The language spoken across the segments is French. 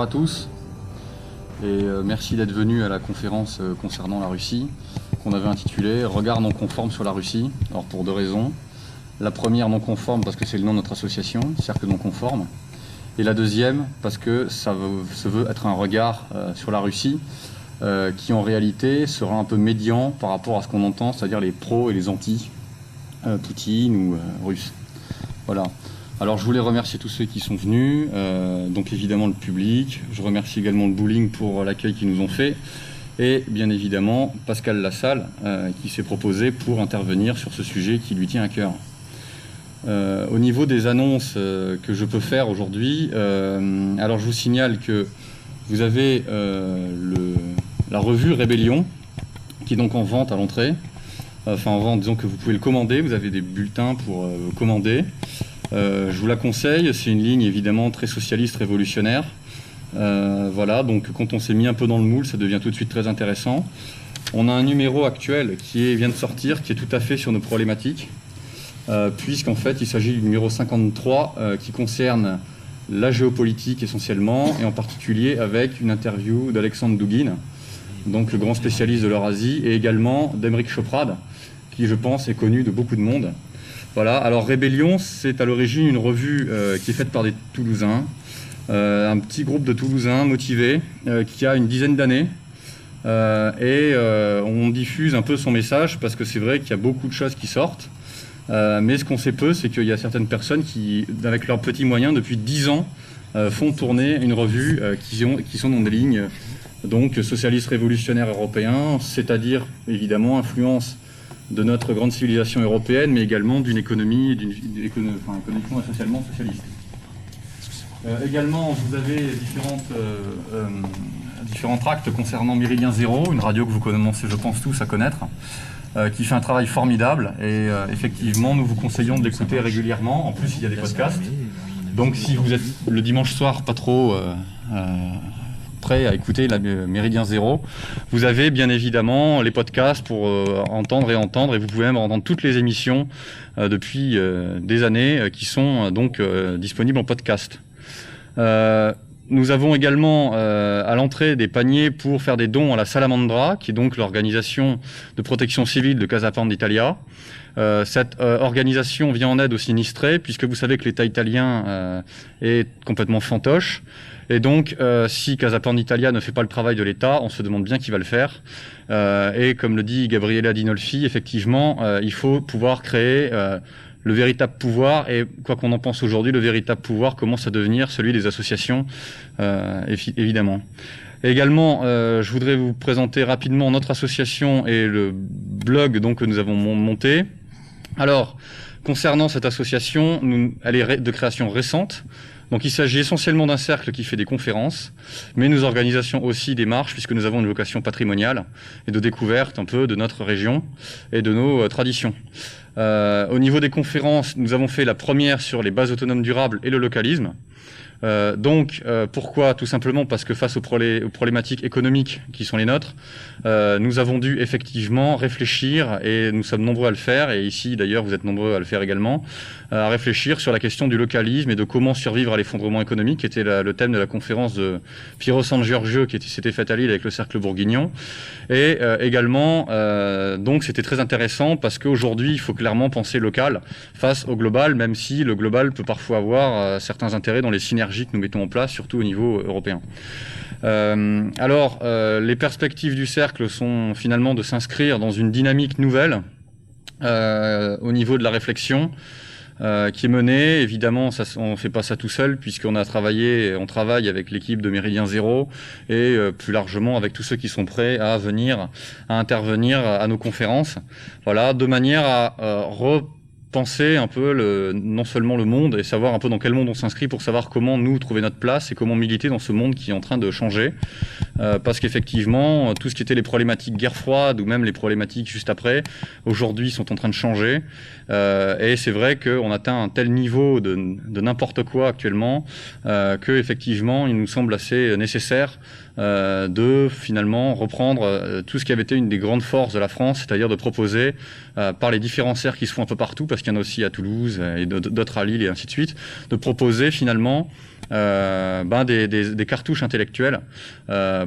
bonjour à tous et merci d'être venus à la conférence concernant la Russie qu'on avait intitulée « Regard non conforme sur la Russie ». Alors pour deux raisons. La première non conforme parce que c'est le nom de notre association, Cercle non conforme. Et la deuxième parce que ça se veut être un regard sur la Russie qui en réalité sera un peu médian par rapport à ce qu'on entend, c'est-à-dire les pros et les anti Poutine ou russes. Voilà. Alors je voulais remercier tous ceux qui sont venus, donc évidemment le public, je remercie également le bowling pour l'accueil qu'ils nous ont fait, et bien évidemment Pascal Lassalle qui s'est proposé pour intervenir sur ce sujet qui lui tient à cœur. Au niveau des annonces que je peux faire aujourd'hui, alors je vous signale que vous avez la revue Rébellion, qui est donc en vente à l'entrée, enfin en vente, disons que vous pouvez le commander, vous avez des bulletins pour commander. Je vous la conseille, c'est une ligne évidemment très socialiste, révolutionnaire. Voilà, donc quand on s'est mis un peu dans le moule, ça devient tout de suite très intéressant. On a un numéro actuel qui vient de sortir, qui est tout à fait sur nos problématiques, puisqu'en fait il s'agit du numéro 53 qui concerne la géopolitique essentiellement, et en particulier avec une interview d'Alexandre Douguine, donc le grand spécialiste de l'Eurasie, et également d'Emeric Choprade, qui je pense est connu de beaucoup de monde. Voilà, alors Rébellion, c'est à l'origine une revue qui est faite par des Toulousains, un petit groupe de Toulousains motivés qui a une dizaine d'années, et on diffuse un peu son message parce que c'est vrai qu'il y a beaucoup de choses qui sortent, mais ce qu'on sait peu, c'est qu'il y a certaines personnes qui, avec leurs petits moyens, depuis 10 ans, font tourner une revue qui sont dans des lignes donc socialistes révolutionnaires européens, c'est-à-dire évidemment influence de notre grande civilisation européenne, mais également d'une économie, économiquement et socialement socialiste. Également, vous avez différents tracts concernant Méridien Zéro, une radio que vous commencez, je pense, tous à connaître, qui fait un travail formidable, et effectivement, nous vous conseillons de l'écouter régulièrement. En plus, il y a des podcasts. Donc, si vous êtes le dimanche soir pas trop prêt à écouter la Méridien Zéro, vous avez bien évidemment les podcasts pour entendre, et vous pouvez même entendre toutes les émissions depuis des années qui sont donc disponibles en podcast. Nous avons également à l'entrée des paniers pour faire des dons à la Salamandra, qui est donc l'organisation de protection civile de Casa Pound d'Italia. Cette organisation vient en aide aux sinistrés, puisque vous savez que l'État italien est complètement fantoche. Et donc, si Casa Pound d'Italia ne fait pas le travail de l'État, on se demande bien qui va le faire. Et comme le dit Gabriele Dinolfi, effectivement, il faut pouvoir créer le véritable pouvoir, et quoi qu'on en pense aujourd'hui, le véritable pouvoir commence à devenir celui des associations, évidemment. Et également, je voudrais vous présenter rapidement notre association et le blog donc, que nous avons monté. Alors, concernant cette association, elle est de création récente. Donc il s'agit essentiellement d'un cercle qui fait des conférences, mais nous organisons aussi des marches, puisque nous avons une vocation patrimoniale et de découverte un peu de notre région et de nos traditions. Au niveau des conférences, nous avons fait la première sur les bases autonomes durables et le localisme. Pourquoi? Tout simplement parce que face aux problématiques économiques qui sont les nôtres, nous avons dû effectivement réfléchir, et nous sommes nombreux à le faire, et ici d'ailleurs vous êtes nombreux à le faire également, à réfléchir sur la question du localisme et de comment survivre à l'effondrement économique, qui était le thème de la conférence de Piero San Giorgio qui s'était faite à Lille avec le Cercle Bourguignon. Et également, donc c'était très intéressant parce qu'aujourd'hui il faut clairement penser local face au global, même si le global peut parfois avoir certains intérêts dans les synergies que nous mettons en place, surtout au niveau européen. Les perspectives du cercle sont finalement de s'inscrire dans une dynamique nouvelle au niveau de la réflexion qui est menée. Évidemment, on ne fait pas ça tout seul, puisqu'on on travaille avec l'équipe de Méridien Zéro et plus largement avec tous ceux qui sont prêts à intervenir à nos conférences. Voilà, de manière à penser un peu non seulement le monde, et savoir un peu dans quel monde on s'inscrit pour savoir comment nous trouver notre place et comment militer dans ce monde qui est en train de changer. Parce qu'effectivement, tout ce qui était les problématiques guerre froide ou même les problématiques juste après, aujourd'hui sont en train de changer. Et c'est vrai qu'on atteint un tel niveau de n'importe quoi actuellement que effectivement, il nous semble assez nécessaire de finalement reprendre tout ce qui avait été une des grandes forces de la France, c'est-à-dire de proposer par les différents cercles qui se font un peu partout, parce qu'il y en a aussi à Toulouse et d'autres à Lille et ainsi de suite, de proposer finalement des cartouches intellectuelles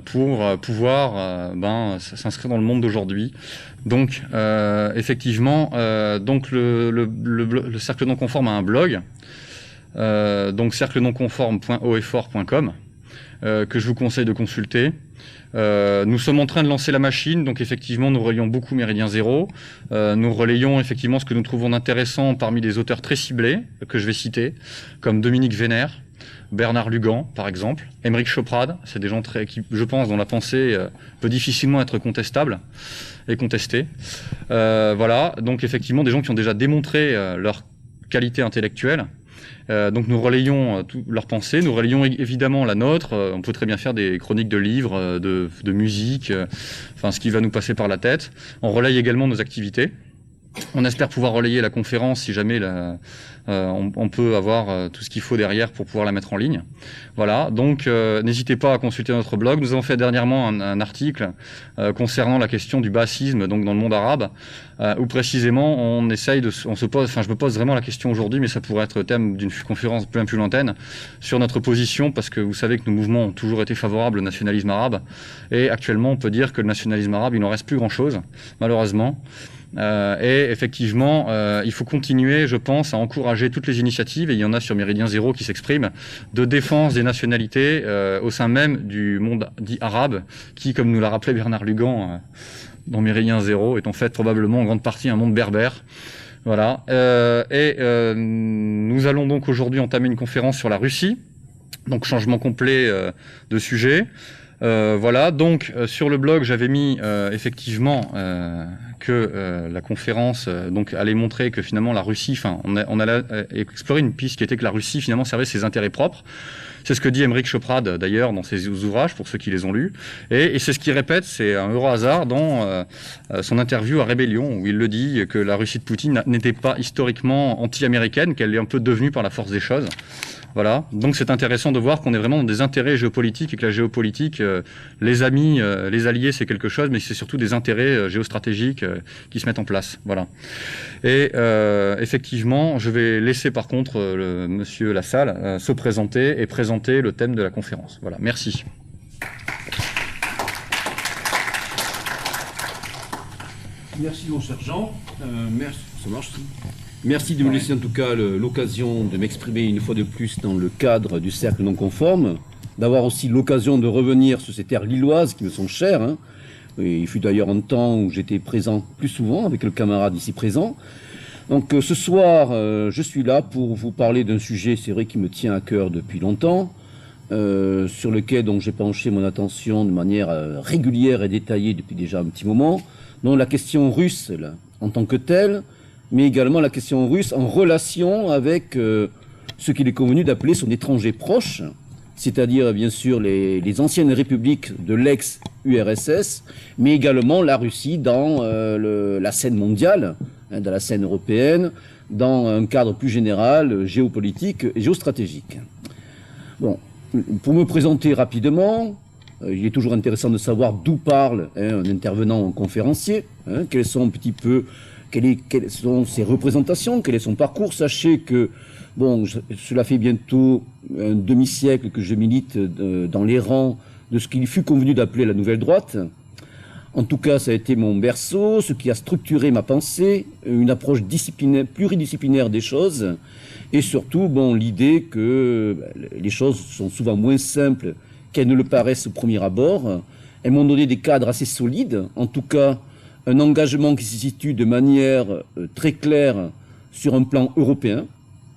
pour pouvoir s'inscrire dans le monde d'aujourd'hui. Donc effectivement, donc le cercle non conforme a un blog, donc cercle-non-conforme.oeffort.com, que je vous conseille de consulter. Nous sommes en train de lancer la machine, donc effectivement nous relayons beaucoup Méridien Zéro. Nous relayons effectivement ce que nous trouvons d'intéressant parmi des auteurs très ciblés, que je vais citer, comme Dominique Vénère, Bernard Lugan par exemple, Émeric Choprade, c'est des gens qui, je pense, dont la pensée peut difficilement être contestable et contestée. Voilà, donc effectivement des gens qui ont déjà démontré leur qualité intellectuelle. Donc nous relayons leurs pensées, nous relayons évidemment la nôtre, on peut très bien faire des chroniques de livres, de musique, enfin ce qui va nous passer par la tête. On relaye également nos activités. On espère pouvoir relayer la conférence si jamais on peut avoir tout ce qu'il faut derrière pour pouvoir la mettre en ligne. Voilà, donc n'hésitez pas à consulter notre blog. Nous avons fait dernièrement un article concernant la question du bassisme donc dans le monde arabe, où précisément je me pose vraiment la question aujourd'hui, mais ça pourrait être le thème d'une conférence bien plus lointaine, sur notre position, parce que vous savez que nos mouvements ont toujours été favorables au nationalisme arabe, et actuellement on peut dire que le nationalisme arabe, il n'en reste plus grand-chose, malheureusement. Et effectivement, il faut continuer, je pense, à encourager toutes les initiatives, et il y en a sur Méridien Zéro qui s'expriment, de défense des nationalités au sein même du monde dit arabe, qui, comme nous l'a rappelé Bernard Lugan dans Méridien Zéro, est en fait probablement en grande partie un monde berbère. Voilà. Nous allons donc aujourd'hui entamer une conférence sur la Russie, donc changement complet de sujet. Voilà, donc sur le blog j'avais mis effectivement que la conférence donc allait montrer que finalement la Russie, on allait explorer une piste qui était que la Russie finalement servait ses intérêts propres. C'est ce que dit Émeric Choprade d'ailleurs dans ses ouvrages, pour ceux qui les ont lus, et c'est ce qu'il répète, c'est un heureux hasard dans son interview à Rébellion, où il le dit que la Russie de Poutine n'était pas historiquement anti-américaine, qu'elle est un peu devenue par la force des choses. Voilà, donc c'est intéressant de voir qu'on est vraiment dans des intérêts géopolitiques et que la géopolitique, les amis, les alliés, c'est quelque chose, mais c'est surtout des intérêts géostratégiques qui se mettent en place. Voilà. Et effectivement, je vais laisser par contre monsieur Lassalle se présenter et présenter le thème de la conférence. Voilà, merci. Merci mon cher Jean. Merci, ça marche. Merci de me laisser en tout cas l'occasion de m'exprimer une fois de plus dans le cadre du cercle non conforme, d'avoir aussi l'occasion de revenir sur ces terres lilloises qui me sont chères. Hein. Et il fut d'ailleurs un temps où j'étais présent plus souvent avec le camarade ici présent. Donc ce soir, je suis là pour vous parler d'un sujet, c'est vrai, qui me tient à cœur depuis longtemps, sur lequel donc j'ai penché mon attention de manière régulière et détaillée depuis déjà un petit moment, donc la question russe là, en tant que telle, mais également la question russe en relation avec ce qu'il est convenu d'appeler son étranger proche, c'est-à-dire bien sûr les anciennes républiques de l'ex-URSS, mais également la Russie dans la scène mondiale, hein, dans la scène européenne, dans un cadre plus général, géopolitique et géostratégique. Bon, pour me présenter rapidement, il est toujours intéressant de savoir d'où parle un intervenant conférencier, hein, quels sont un petit peu... Quelles sont ses représentations, quel est son parcours. Sachez que, bon, cela fait bientôt un demi-siècle que je milite dans les rangs de ce qu'il fut convenu d'appeler la nouvelle droite. En tout cas, ça a été mon berceau, ce qui a structuré ma pensée, une approche pluridisciplinaire des choses, et surtout, bon, l'idée que les choses sont souvent moins simples qu'elles ne le paraissent au premier abord. Elles m'ont donné des cadres assez solides, en tout cas, un engagement qui se situe de manière très claire sur un plan européen.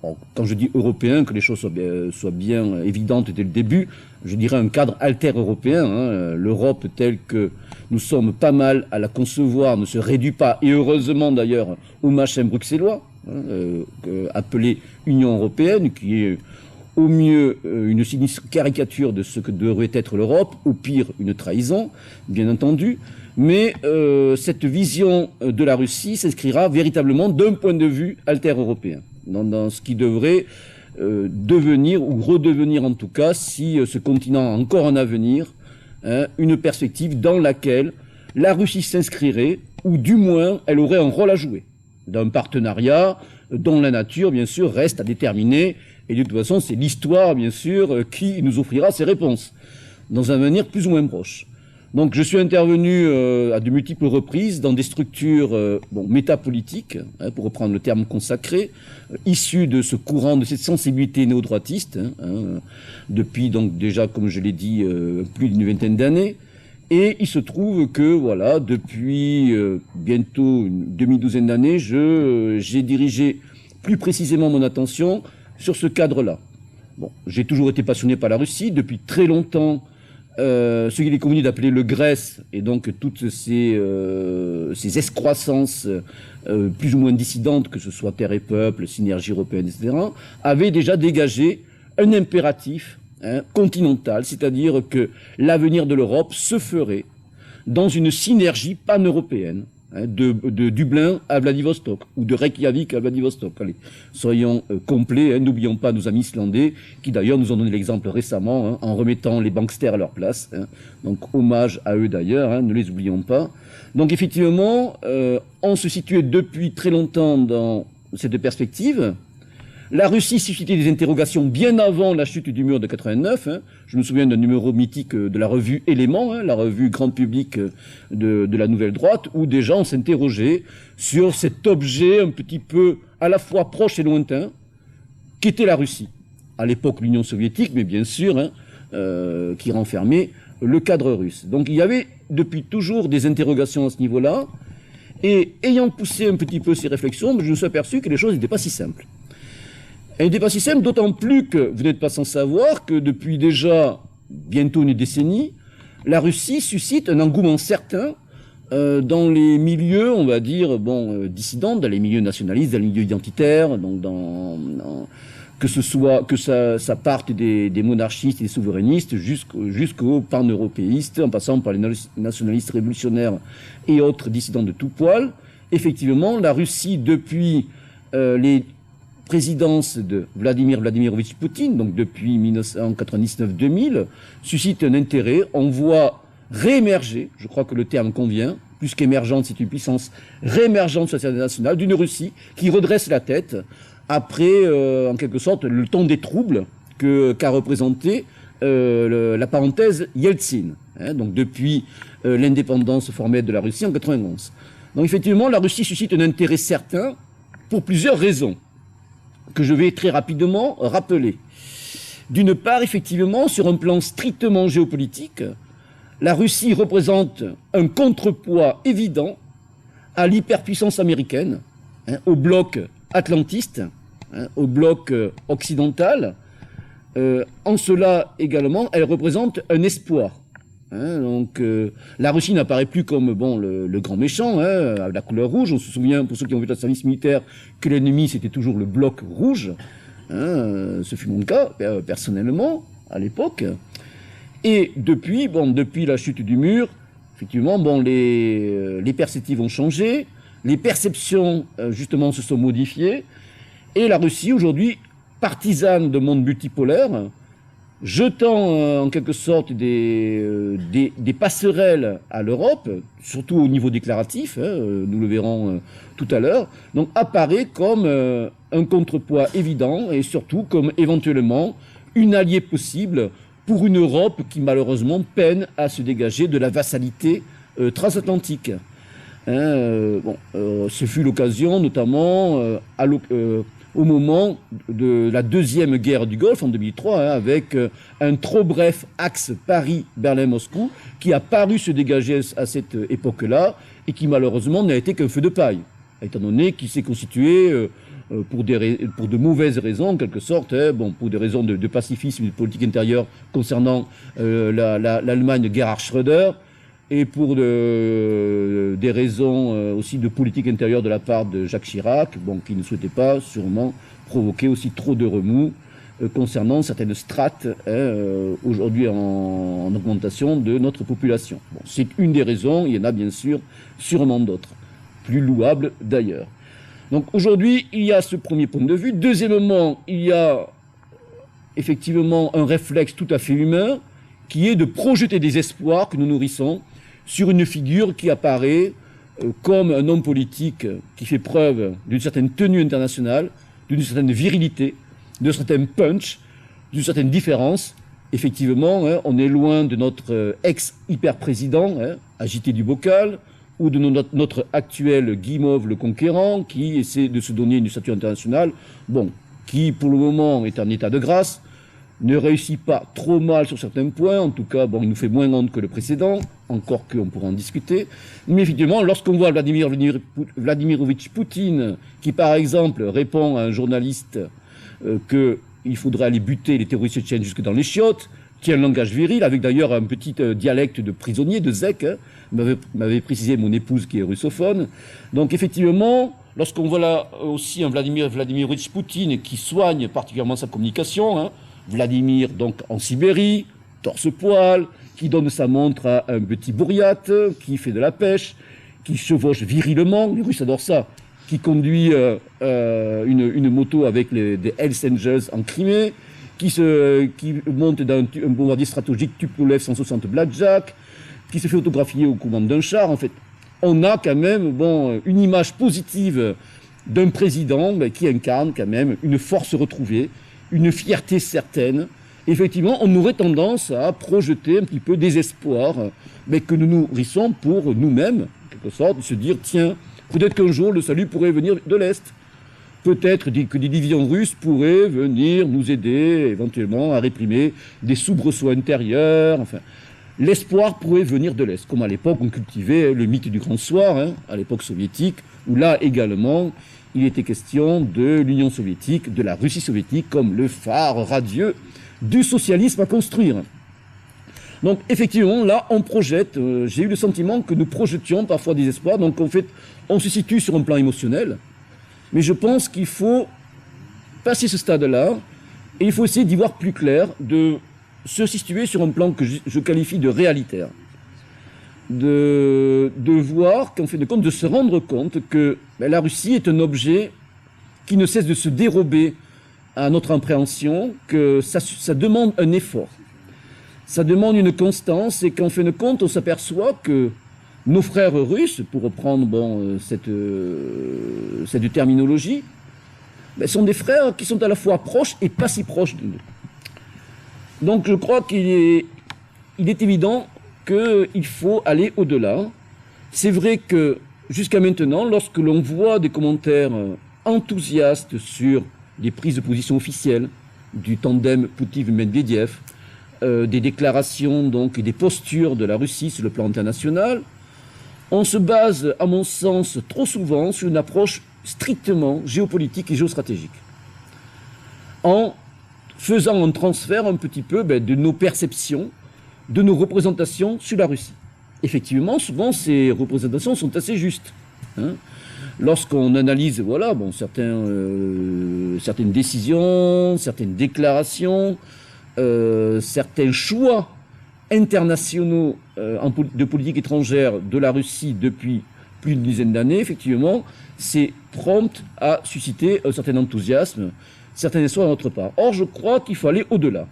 Bon, quand je dis européen, que les choses soient bien évidentes dès le début, je dirais un cadre alter-européen. Hein. L'Europe telle que nous sommes pas mal à la concevoir ne se réduit pas, et heureusement d'ailleurs, au machin bruxellois, hein, appelé Union européenne, qui est au mieux une sinistre caricature de ce que devrait être l'Europe, au pire une trahison, bien entendu. Mais cette vision de la Russie s'inscrira véritablement d'un point de vue alter-européen, dans ce qui devrait devenir, ou redevenir en tout cas, si ce continent a encore un avenir, hein, une perspective dans laquelle la Russie s'inscrirait, ou du moins elle aurait un rôle à jouer, d'un partenariat dont la nature, bien sûr, reste à déterminer, Et de toute façon, c'est l'histoire, bien sûr, qui nous offrira ces réponses, dans un avenir plus ou moins proche. Donc je suis intervenu à de multiples reprises dans des structures métapolitiques, pour reprendre le terme consacré, issues de ce courant, de cette sensibilité néo-droitiste, depuis donc déjà, comme je l'ai dit, plus d'une vingtaine d'années. Et il se trouve que, voilà, depuis bientôt une demi-douzaine d'années, j'ai dirigé plus précisément mon attention sur ce cadre-là. Bon, j'ai toujours été passionné par la Russie, depuis très longtemps. Ce qu'il est convenu d'appeler le Grèce, et donc toutes ces excroissances plus ou moins dissidentes, que ce soit Terre et Peuple, Synergie européenne, etc., avaient déjà dégagé un impératif continental, c'est-à-dire que l'avenir de l'Europe se ferait dans une synergie pan-européenne, de Dublin à Vladivostok, ou de Reykjavik à Vladivostok. Allez, soyons complets, n'oublions pas nos amis islandais, qui d'ailleurs nous ont donné l'exemple récemment, en remettant les banksters à leur place. Donc hommage à eux d'ailleurs, ne les oublions pas. Donc effectivement, on se situait depuis très longtemps dans cette perspective. La Russie suscitait des interrogations bien avant la chute du mur de 89. Je me souviens d'un numéro mythique de la revue Éléments, la revue grand public de la Nouvelle Droite, où des gens s'interrogeaient sur cet objet un petit peu à la fois proche et lointain, qu'était la Russie. À l'époque, l'Union soviétique, mais bien sûr, qui renfermait le cadre russe. Donc il y avait depuis toujours des interrogations à ce niveau-là. Et ayant poussé un petit peu ces réflexions, je me suis aperçu que les choses n'étaient pas si simples. Elle n'était pas si simple, d'autant plus que vous n'êtes pas sans savoir que depuis déjà bientôt une décennie, la Russie suscite un engouement certain dans les milieux, on va dire, dissidents, dans les milieux nationalistes, dans les milieux identitaires, donc que ça parte des monarchistes et des souverainistes jusqu'aux pan-européistes, en passant par les nationalistes révolutionnaires et autres dissidents de tout poil. Effectivement, la Russie, depuis les présidence de Vladimir Vladimirovitch Poutine, donc depuis 1999-2000, suscite un intérêt. On voit réémerger, je crois que le terme convient, plus qu'émergente, c'est une puissance réémergente sur la scène nationale, d'une Russie qui redresse la tête après, en quelque sorte, le temps des troubles qu'a représenté la parenthèse Yeltsin, donc depuis l'indépendance formelle de la Russie en 1991. Donc effectivement, la Russie suscite un intérêt certain pour plusieurs raisons, que je vais très rapidement rappeler. D'une part, effectivement, sur un plan strictement géopolitique, la Russie représente un contrepoids évident à l'hyperpuissance américaine, au bloc atlantiste, au bloc occidental. En cela également, elle représente un espoir. Donc la Russie n'apparaît plus comme le grand méchant, à la couleur rouge. On se souvient, pour ceux qui ont vu le service militaire, que l'ennemi c'était toujours le bloc rouge. Ce fut mon cas personnellement à l'époque. Et depuis la chute du mur, effectivement, les perspectives ont changé, les perceptions justement se sont modifiées, et la Russie aujourd'hui, partisane de monde multipolaire, jetant en quelque sorte des passerelles à l'Europe, surtout au niveau déclaratif, nous le verrons tout à l'heure, donc apparaît comme un contrepoids évident et surtout comme éventuellement une alliée possible pour une Europe qui malheureusement peine à se dégager de la vassalité transatlantique. Ce fut l'occasion notamment au moment de la deuxième guerre du Golfe en 2003, avec un trop bref axe Paris-Berlin-Moscou qui a paru se dégager à cette époque-là et qui malheureusement n'a été qu'un feu de paille, étant donné qu'il s'est constitué pour de mauvaises raisons, en quelque sorte, pour des raisons de pacifisme et de politique intérieure concernant l'Allemagne de Gerhard Schröder, et pour des raisons aussi de politique intérieure de la part de Jacques Chirac, qui ne souhaitait pas sûrement provoquer aussi trop de remous concernant certaines strates aujourd'hui en augmentation de notre population. C'est une des raisons, il y en a bien sûr sûrement d'autres, plus louables d'ailleurs. Donc aujourd'hui, il y a ce premier point de vue. Deuxièmement, il y a effectivement un réflexe tout à fait humain qui est de projeter des espoirs que nous nourrissons sur une figure qui apparaît comme un homme politique qui fait preuve d'une certaine tenue internationale, d'une certaine virilité, de certains punch, d'une certaine différence. Effectivement, hein, on est loin de notre ex-hyper-président, hein, agité du bocal, ou de notre actuel Guimauve le Conquérant, qui essaie de se donner une statue internationale, bon, qui pour le moment est en état de grâce, ne réussit pas trop mal sur certains points, en tout cas, bon, il nous fait moins honte que le précédent, encore qu'on pourra en discuter. Mais effectivement, lorsqu'on voit Vladimirovitch Poutine, qui par exemple répond à un journaliste qu'il faudrait aller buter les terroristes tchétchènes jusque dans les chiottes, qui a un langage viril, avec d'ailleurs un petit dialecte de prisonnier, de zèque, hein, m'avait précisé mon épouse qui est russophone. Donc effectivement, lorsqu'on voit là aussi un Vladimirovitch Poutine qui soigne particulièrement sa communication, hein, Vladimir, donc, en Sibérie, torse-poil, qui donne sa montre à un petit bourriate, qui fait de la pêche, qui chevauche virilement, les Russes adorent ça, qui conduit une moto avec des Hells Angels en Crimée, qui monte dans un bombardier stratégique Tupolev 160 Blackjack, qui se fait photographier aux commandes d'un char. En fait, on a quand même une image positive d'un président qui incarne quand même une force retrouvée, une fierté certaine. Effectivement, on aurait tendance à projeter un petit peu des espoirs, mais que nous nourrissons pour nous-mêmes, en quelque sorte, de se dire, tiens, peut-être qu'un jour le salut pourrait venir de l'Est. Peut-être que des divisions russes pourraient venir nous aider éventuellement à réprimer des soubresauts intérieurs. Enfin, l'espoir pourrait venir de l'Est, comme à l'époque on cultivait le mythe du Grand Soir, hein, à l'époque soviétique, où là également, il était question de l'Union soviétique, de la Russie soviétique, comme le phare radieux du socialisme à construire. Donc effectivement, là, on projette, j'ai eu le sentiment que nous projetions parfois des espoirs, donc en fait, on se situe sur un plan émotionnel, mais je pense qu'il faut passer ce stade-là, et il faut essayer d'y voir plus clair, de se situer sur un plan que je qualifie de réalitaire. De voir qu'en fin de compte, de se rendre compte que la Russie est un objet qui ne cesse de se dérober à notre appréhension, que ça demande un effort, ça demande une constance, et qu'en fin de compte, on s'aperçoit que nos frères russes, pour reprendre cette terminologie, sont des frères qui sont à la fois proches et pas si proches de nous. Donc je crois qu'il est évident qu'il faut aller au-delà. C'est vrai que jusqu'à maintenant, lorsque l'on voit des commentaires enthousiastes sur des prises de position officielles du tandem Poutine-Medvedev, des déclarations donc et des postures de la Russie sur le plan international, on se base, à mon sens, trop souvent sur une approche strictement géopolitique et géostratégique, en faisant un transfert un petit peu de nos perceptions, de nos représentations sur la Russie. Effectivement, souvent, ces représentations sont assez justes. Hein. Lorsqu'on analyse certaines décisions, certaines déclarations, certains choix internationaux de politique étrangère de la Russie depuis plus d'une dizaine d'années, effectivement, c'est prompt à susciter un certain enthousiasme, certains espoirs de notre part. Or, je crois qu'il faut aller au-delà.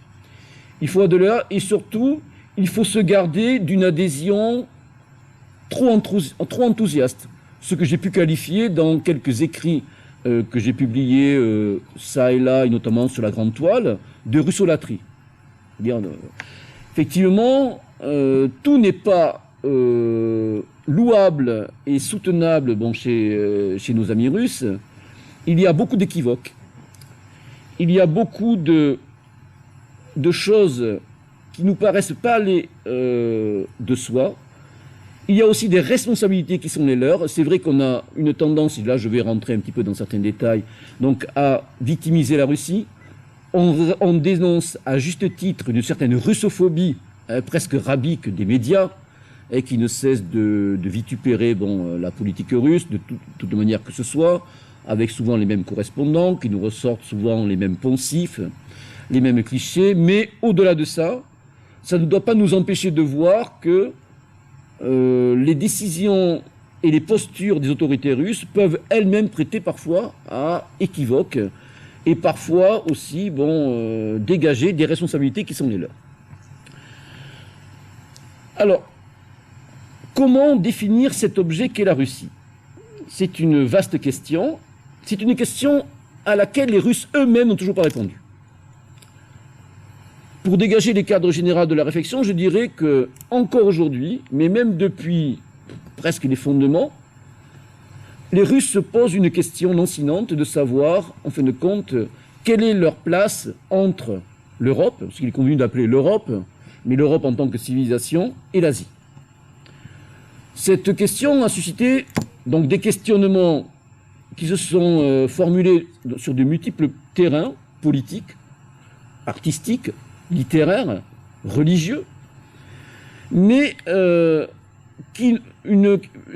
Il faut au-delà, et surtout, il faut se garder d'une adhésion trop enthousiaste. Ce que j'ai pu qualifier dans quelques écrits que j'ai publiés ça et là, et notamment sur la grande toile, de russolatrie. Effectivement, tout n'est pas louable et soutenable chez nos amis russes. Il y a beaucoup d'équivoques. Il y a beaucoup de choses qui nous paraissent pas aller de soi. Il y a aussi des responsabilités qui sont les leurs. C'est vrai qu'on a une tendance, et là je vais rentrer un petit peu dans certains détails, donc à victimiser la Russie. On dénonce à juste titre une certaine russophobie presque rabique des médias, et qui ne cesse de vitupérer la politique russe, de toute manière que ce soit, avec souvent les mêmes correspondants, qui nous ressortent souvent les mêmes poncifs, les mêmes clichés. Mais au-delà de ça, ça ne doit pas nous empêcher de voir que les décisions et les postures des autorités russes peuvent elles-mêmes prêter parfois à équivoque, et parfois aussi dégager des responsabilités qui sont les leurs. Alors, comment définir cet objet qu'est la Russie? C'est une vaste question. C'est une question à laquelle les Russes eux-mêmes n'ont toujours pas répondu. Pour dégager les cadres généraux de la réflexion, je dirais que, encore aujourd'hui, mais même depuis presque les fondements, les Russes se posent une question lancinante de savoir, en fin de compte, quelle est leur place entre l'Europe, ce qu'il est convenu d'appeler l'Europe, mais l'Europe en tant que civilisation, et l'Asie. Cette question a suscité donc des questionnements qui se sont formulés sur de multiples terrains politiques, artistiques, littéraires, religieux, mais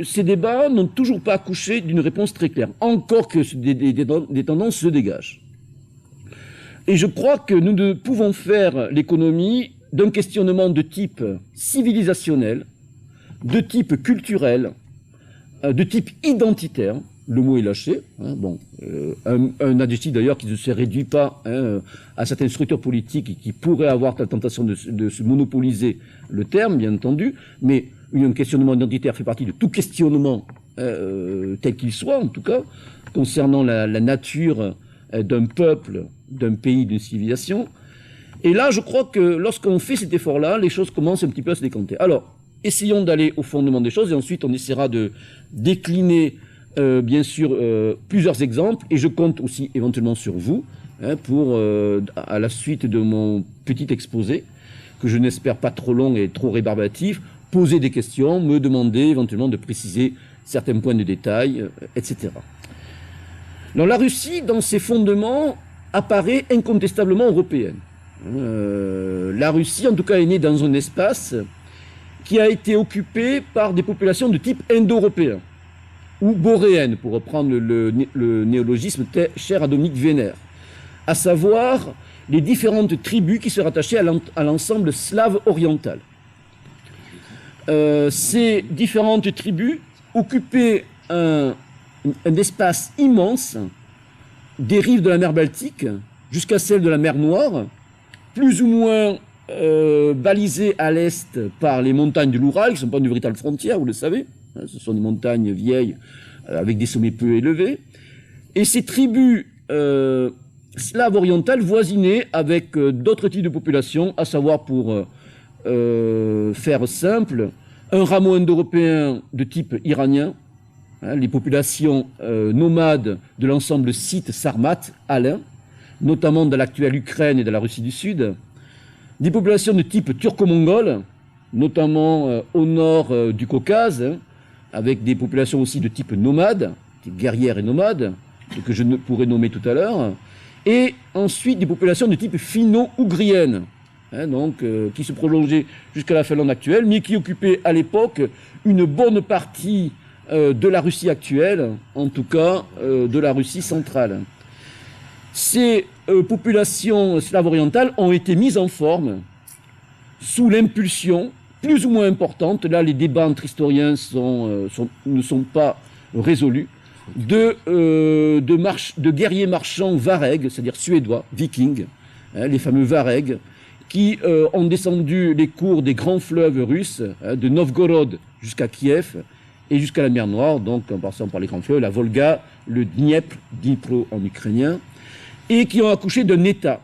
ces débats n'ont toujours pas accouché d'une réponse très claire, encore que des tendances se dégagent. Et je crois que nous ne pouvons faire l'économie d'un questionnement de type civilisationnel, de type culturel, de type identitaire. Le mot est lâché, hein, bon, un adjectif d'ailleurs qui ne se réduit pas à certaines structures politiques qui pourraient avoir la tentation de se monopoliser le terme, bien entendu, mais un questionnement identitaire fait partie de tout questionnement tel qu'il soit, en tout cas, concernant la nature d'un peuple, d'un pays, d'une civilisation. Et là, je crois que lorsqu'on fait cet effort-là, les choses commencent un petit peu à se décanter. Alors, essayons d'aller au fondement des choses et ensuite on essaiera de décliner bien sûr plusieurs exemples, et je compte aussi éventuellement sur vous pour, à la suite de mon petit exposé, que je n'espère pas trop long et trop rébarbatif, poser des questions, me demander éventuellement de préciser certains points de détail, etc. Alors la Russie, dans ses fondements, apparaît incontestablement européenne. La Russie, en tout cas, est née dans un espace qui a été occupé par des populations de type indo-européen, ou boréenne, pour reprendre le néologisme cher à Dominique Vénère, à savoir les différentes tribus qui se rattachaient à l'ensemble slave oriental. Ces différentes tribus occupaient un espace immense, des rives de la mer Baltique jusqu'à celle de la mer Noire, plus ou moins balisées à l'est par les montagnes de l'Oural, qui ne sont pas une véritable frontière, vous le savez. Ce sont des montagnes vieilles avec des sommets peu élevés. Et ces tribus slaves orientales voisinaient avec d'autres types de populations, à savoir, pour faire simple, un rameau indo-européen de type iranien, les populations nomades de l'ensemble scythe sarmate alain, notamment dans l'actuelle Ukraine et dans la Russie du Sud, des populations de type turco-mongole, notamment au nord du Caucase, avec des populations aussi de type nomade, guerrières et nomades, que je pourrais nommer tout à l'heure, et ensuite des populations de type finno-ougrienne, qui se prolongeaient jusqu'à la Finlande actuelle, mais qui occupaient à l'époque une bonne partie de la Russie actuelle, en tout cas de la Russie centrale. Ces populations slaves orientales ont été mises en forme sous l'impulsion plus ou moins importante, là les débats entre historiens ne sont pas résolus, de guerriers marchands varegs, c'est-à-dire suédois, vikings, les fameux varegs, qui ont descendu les cours des grands fleuves russes, de Novgorod jusqu'à Kiev et jusqu'à la mer Noire, donc en passant par les grands fleuves, la Volga, le Dnipro en ukrainien, et qui ont accouché d'un État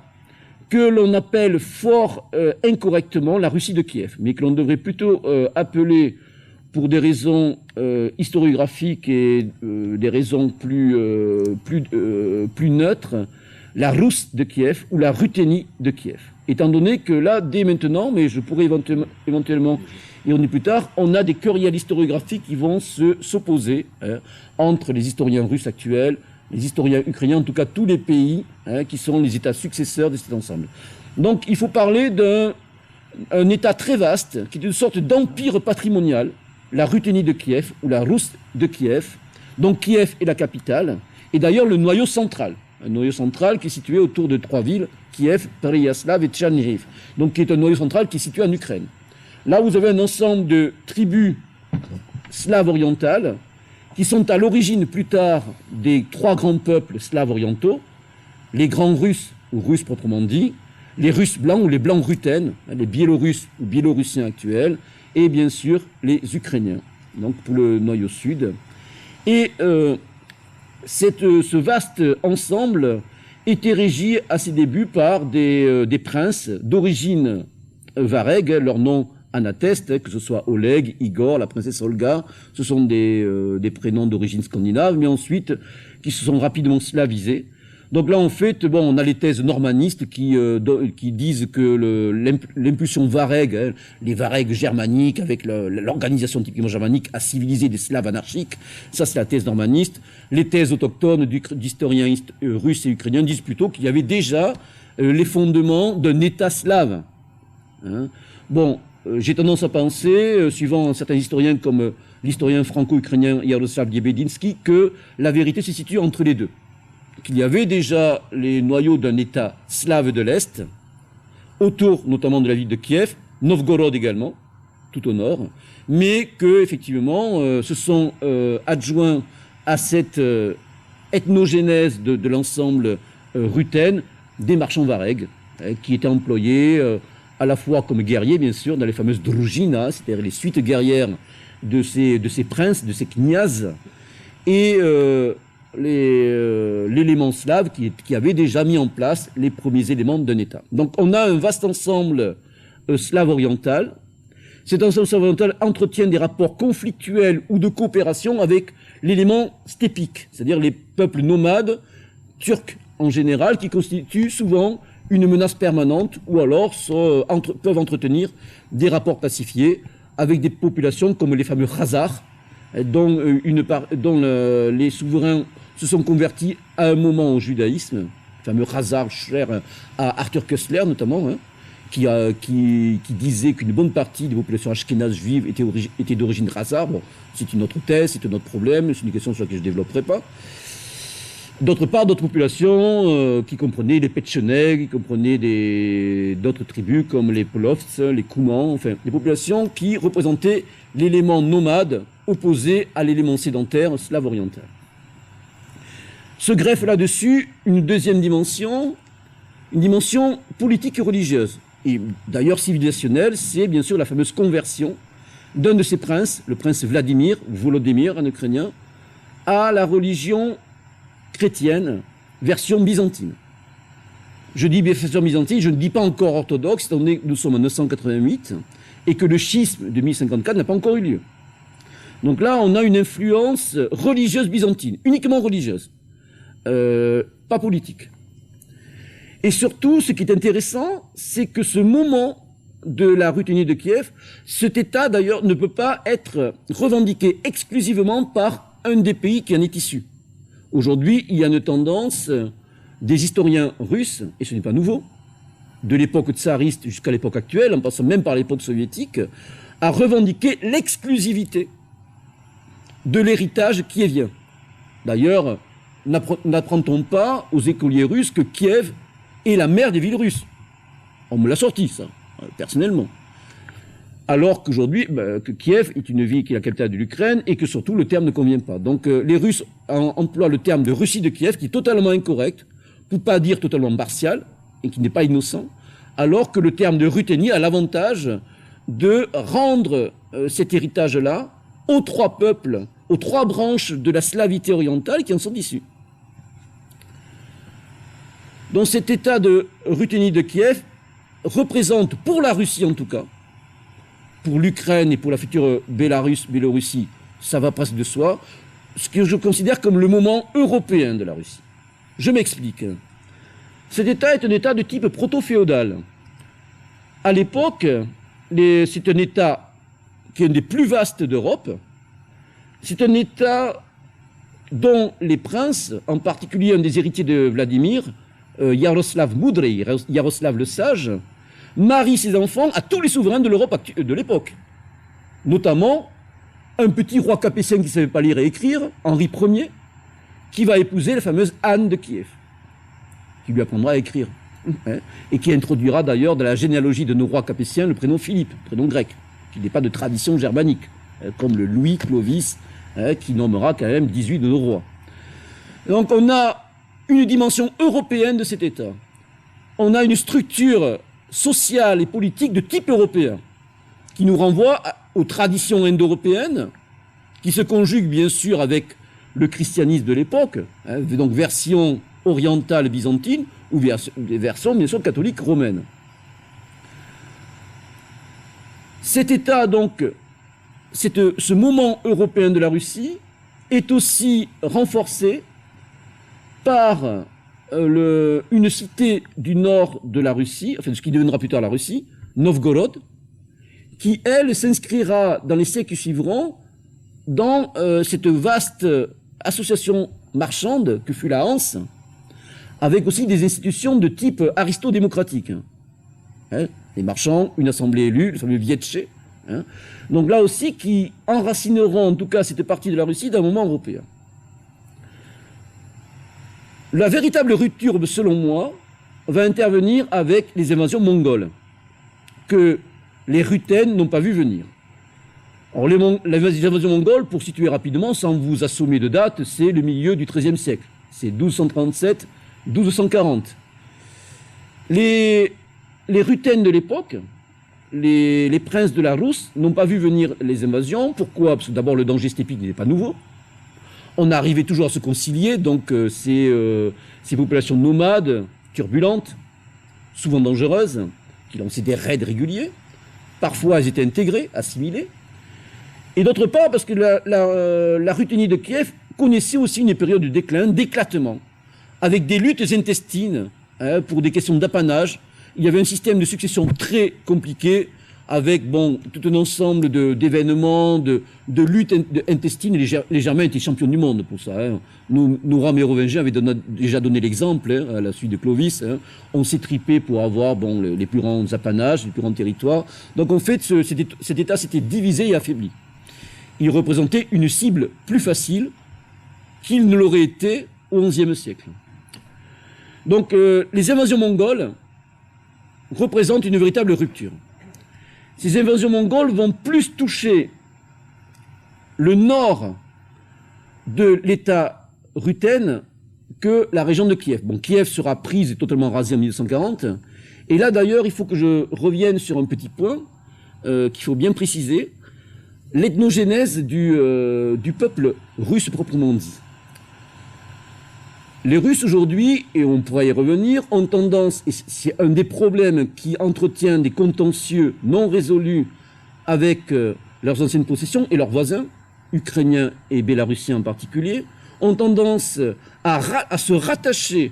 que l'on appelle fort incorrectement la Russie de Kiev, mais que l'on devrait plutôt appeler, pour des raisons historiographiques et des raisons plus neutres, la Russe de Kiev ou la Ruthénie de Kiev. Étant donné que là, dès maintenant, mais je pourrais éventuellement y revenir plus tard, on a des querelles historiographiques qui vont s'opposer entre les historiens russes actuels, les historiens ukrainiens, en tout cas tous les pays qui sont les États successeurs de cet ensemble. Donc il faut parler d'un État très vaste, qui est une sorte d'empire patrimonial, la Ruthénie de Kiev ou la Russe de Kiev, dont Kiev est la capitale, et d'ailleurs le noyau central. Un noyau central qui est situé autour de trois villes, Kiev, Pereyaslav et Tchernihiv, donc qui est un noyau central qui est situé en Ukraine. Là, vous avez un ensemble de tribus slaves orientales qui sont à l'origine plus tard des trois grands peuples slaves orientaux, les grands Russes, ou Russes proprement dit, les Russes blancs ou les blancs rutènes, les Biélorusses ou Biélorussiens actuels, et bien sûr les Ukrainiens, donc pour le noyau sud. Et ce vaste ensemble était régi à ses débuts par des princes d'origine varègue, leur nom en atteste, que ce soit Oleg, Igor, la princesse Olga, ce sont des prénoms d'origine scandinave, mais ensuite qui se sont rapidement slavisés. Donc là, en fait, bon, on a les thèses normanistes qui disent que l'impulsion varègue, les varègues germaniques avec l'organisation typiquement germanique a civilisé des Slaves anarchiques. Ça, c'est la thèse normaniste. Les thèses autochtones d'historiens russes et ukrainiens disent plutôt qu'il y avait déjà les fondements d'un État slave. Hein. Bon, j'ai tendance à penser, suivant certains historiens comme l'historien franco-ukrainien Yaroslav Diebedinsky, que la vérité se situe entre les deux. Qu'il y avait déjà les noyaux d'un État slave de l'Est, autour notamment de la ville de Kiev, Novgorod également, tout au nord, mais que effectivement se sont adjoints à cette ethnogénèse de l'ensemble ruthène des marchands varègues, qui étaient employés à la fois comme guerriers, bien sûr, dans les fameuses drujina, c'est-à-dire les suites guerrières de ces princes, de ces kniazes, et l'élément slave qui avait déjà mis en place les premiers éléments d'un État. Donc on a un vaste ensemble slave oriental. Cet ensemble slave oriental entretient des rapports conflictuels ou de coopération avec l'élément stépique, c'est-à-dire les peuples nomades, turcs en général, qui constituent souvent une menace permanente ou alors peuvent entretenir des rapports pacifiés avec des populations comme les fameux Khazars, dont les souverains se sont convertis à un moment au judaïsme, le fameux Khazar cher à Arthur Koestler notamment, hein, qui disait qu'une bonne partie des populations ashkénazes juives étaient d'origine Khazar. Bon, c'est une autre thèse, c'est un autre problème, c'est une question sur laquelle je ne développerai pas. D'autre part, d'autres populations qui comprenaient les Petcheneg, qui comprenaient d'autres tribus comme les Polovts, les Koumans, enfin des populations qui représentaient l'élément nomade opposé à l'élément sédentaire slave oriental. Se greffe là-dessus une deuxième dimension, une dimension politique et religieuse. Et d'ailleurs civilisationnelle, c'est bien sûr la fameuse conversion d'un de ces princes, le prince Vladimir, Volodymyr en ukrainien, à la religion chrétienne, version byzantine. Je dis version byzantine, je ne dis pas encore orthodoxe, étant donné que nous sommes en 988 et que le schisme de 1054 n'a pas encore eu lieu. Donc là, on a une influence religieuse byzantine, uniquement religieuse, pas politique. Et surtout, ce qui est intéressant, c'est que ce moment de la Ruthénie de Kiev, cet État d'ailleurs ne peut pas être revendiqué exclusivement par un des pays qui en est issu. Aujourd'hui, il y a une tendance des historiens russes, et ce n'est pas nouveau, de l'époque tsariste jusqu'à l'époque actuelle, en passant même par l'époque soviétique, à revendiquer l'exclusivité de l'héritage kievien. D'ailleurs, n'apprend-on pas aux écoliers russes que Kiev est la mère des villes russes? On me l'a sorti, ça, personnellement. Alors qu'aujourd'hui, que Kiev est une ville qui est la capitale de l'Ukraine et que surtout le terme ne convient pas. Donc les Russes emploient le terme de Russie de Kiev qui est totalement incorrect, pour pas dire totalement partial et qui n'est pas innocent, alors que le terme de Ruthénie a l'avantage de rendre cet héritage-là aux trois peuples, aux trois branches de la slavité orientale qui en sont issues. Donc cet état de Ruthénie de Kiev représente, pour la Russie en tout cas, pour l'Ukraine et pour la future Biélorussie, ça va presque de soi, ce que je considère comme le moment européen de la Russie. Je m'explique. Cet État est un État de type proto-féodal. À l'époque, c'est un État qui est un des plus vastes d'Europe. C'est un État dont les princes, en particulier un des héritiers de Vladimir, Yaroslav Moudré, Yaroslav le Sage, marie ses enfants à tous les souverains de l'Europe de l'époque. Notamment un petit roi capétien qui ne savait pas lire et écrire, Henri Ier, qui va épouser la fameuse Anne de Kiev, qui lui apprendra à écrire, et qui introduira d'ailleurs dans la généalogie de nos rois capétiens le prénom Philippe, prénom grec, qui n'est pas de tradition germanique, comme le Louis Clovis, qui nommera quand même 18 de nos rois. Donc on a une dimension européenne de cet État. On a une structure sociale et politique de type européen, qui nous renvoie aux traditions indo-européennes, qui se conjuguent bien sûr avec le christianisme de l'époque, hein, donc version orientale byzantine ou version bien sûr catholique romaine. Cet état donc, ce moment européen de la Russie est aussi renforcé par une cité du nord de la Russie, enfin ce qui deviendra plus tard la Russie, Novgorod, qui elle s'inscrira dans les siècles suivants dans cette vaste association marchande que fut la Hanse, avec aussi des institutions de type aristodémocratique. Hein, les marchands, une assemblée élue, le fameux Vietche. Hein, donc là aussi, qui enracineront en tout cas cette partie de la Russie d'un moment européen. La véritable rupture, selon moi, va intervenir avec les invasions mongoles, que les Ruthènes n'ont pas vu venir. Alors, les invasions mongoles, pour situer rapidement, sans vous assommer de date, c'est le milieu du XIIIe siècle. C'est 1237-1240. Les Ruthènes de l'époque, les princes de la Rousse, n'ont pas vu venir les invasions. Pourquoi? Parce que d'abord, le danger stéppique n'était pas nouveau. On arrivait toujours à se concilier, donc ces populations nomades, turbulentes, souvent dangereuses, qui lançaient des raids réguliers. Parfois, elles étaient intégrées, assimilées. Et d'autre part, parce que la Ruthénie de Kiev connaissait aussi une période de déclin, d'éclatement, avec des luttes intestines hein, pour des questions d'apanage. Il y avait un système de succession très compliqué, avec bon, tout un ensemble d'événements, de luttes intestines. Les Germains étaient champions du monde pour ça. Hein. Nos rois mérovingiens avaient déjà donné l'exemple hein, à la suite de Clovis. Hein. On s'est tripé pour avoir bon, les plus grands apanages, les plus grands territoires. Donc en fait, cet État s'était divisé et affaibli. Il représentait une cible plus facile qu'il ne l'aurait été au XIe siècle. Donc les invasions mongoles représentent une véritable rupture. Ces invasions mongoles vont plus toucher le nord de l'État ruthène que la région de Kiev. Bon, Kiev sera prise et totalement rasée en 1940. Et là, d'ailleurs, il faut que je revienne sur un petit point qu'il faut bien préciser. L'ethnogénèse du peuple russe proprement dit. Les Russes aujourd'hui, et on pourra y revenir, ont tendance, et c'est un des problèmes qui entretient des contentieux non résolus avec leurs anciennes possessions et leurs voisins, ukrainiens et bélarussiens en particulier, ont tendance à se rattacher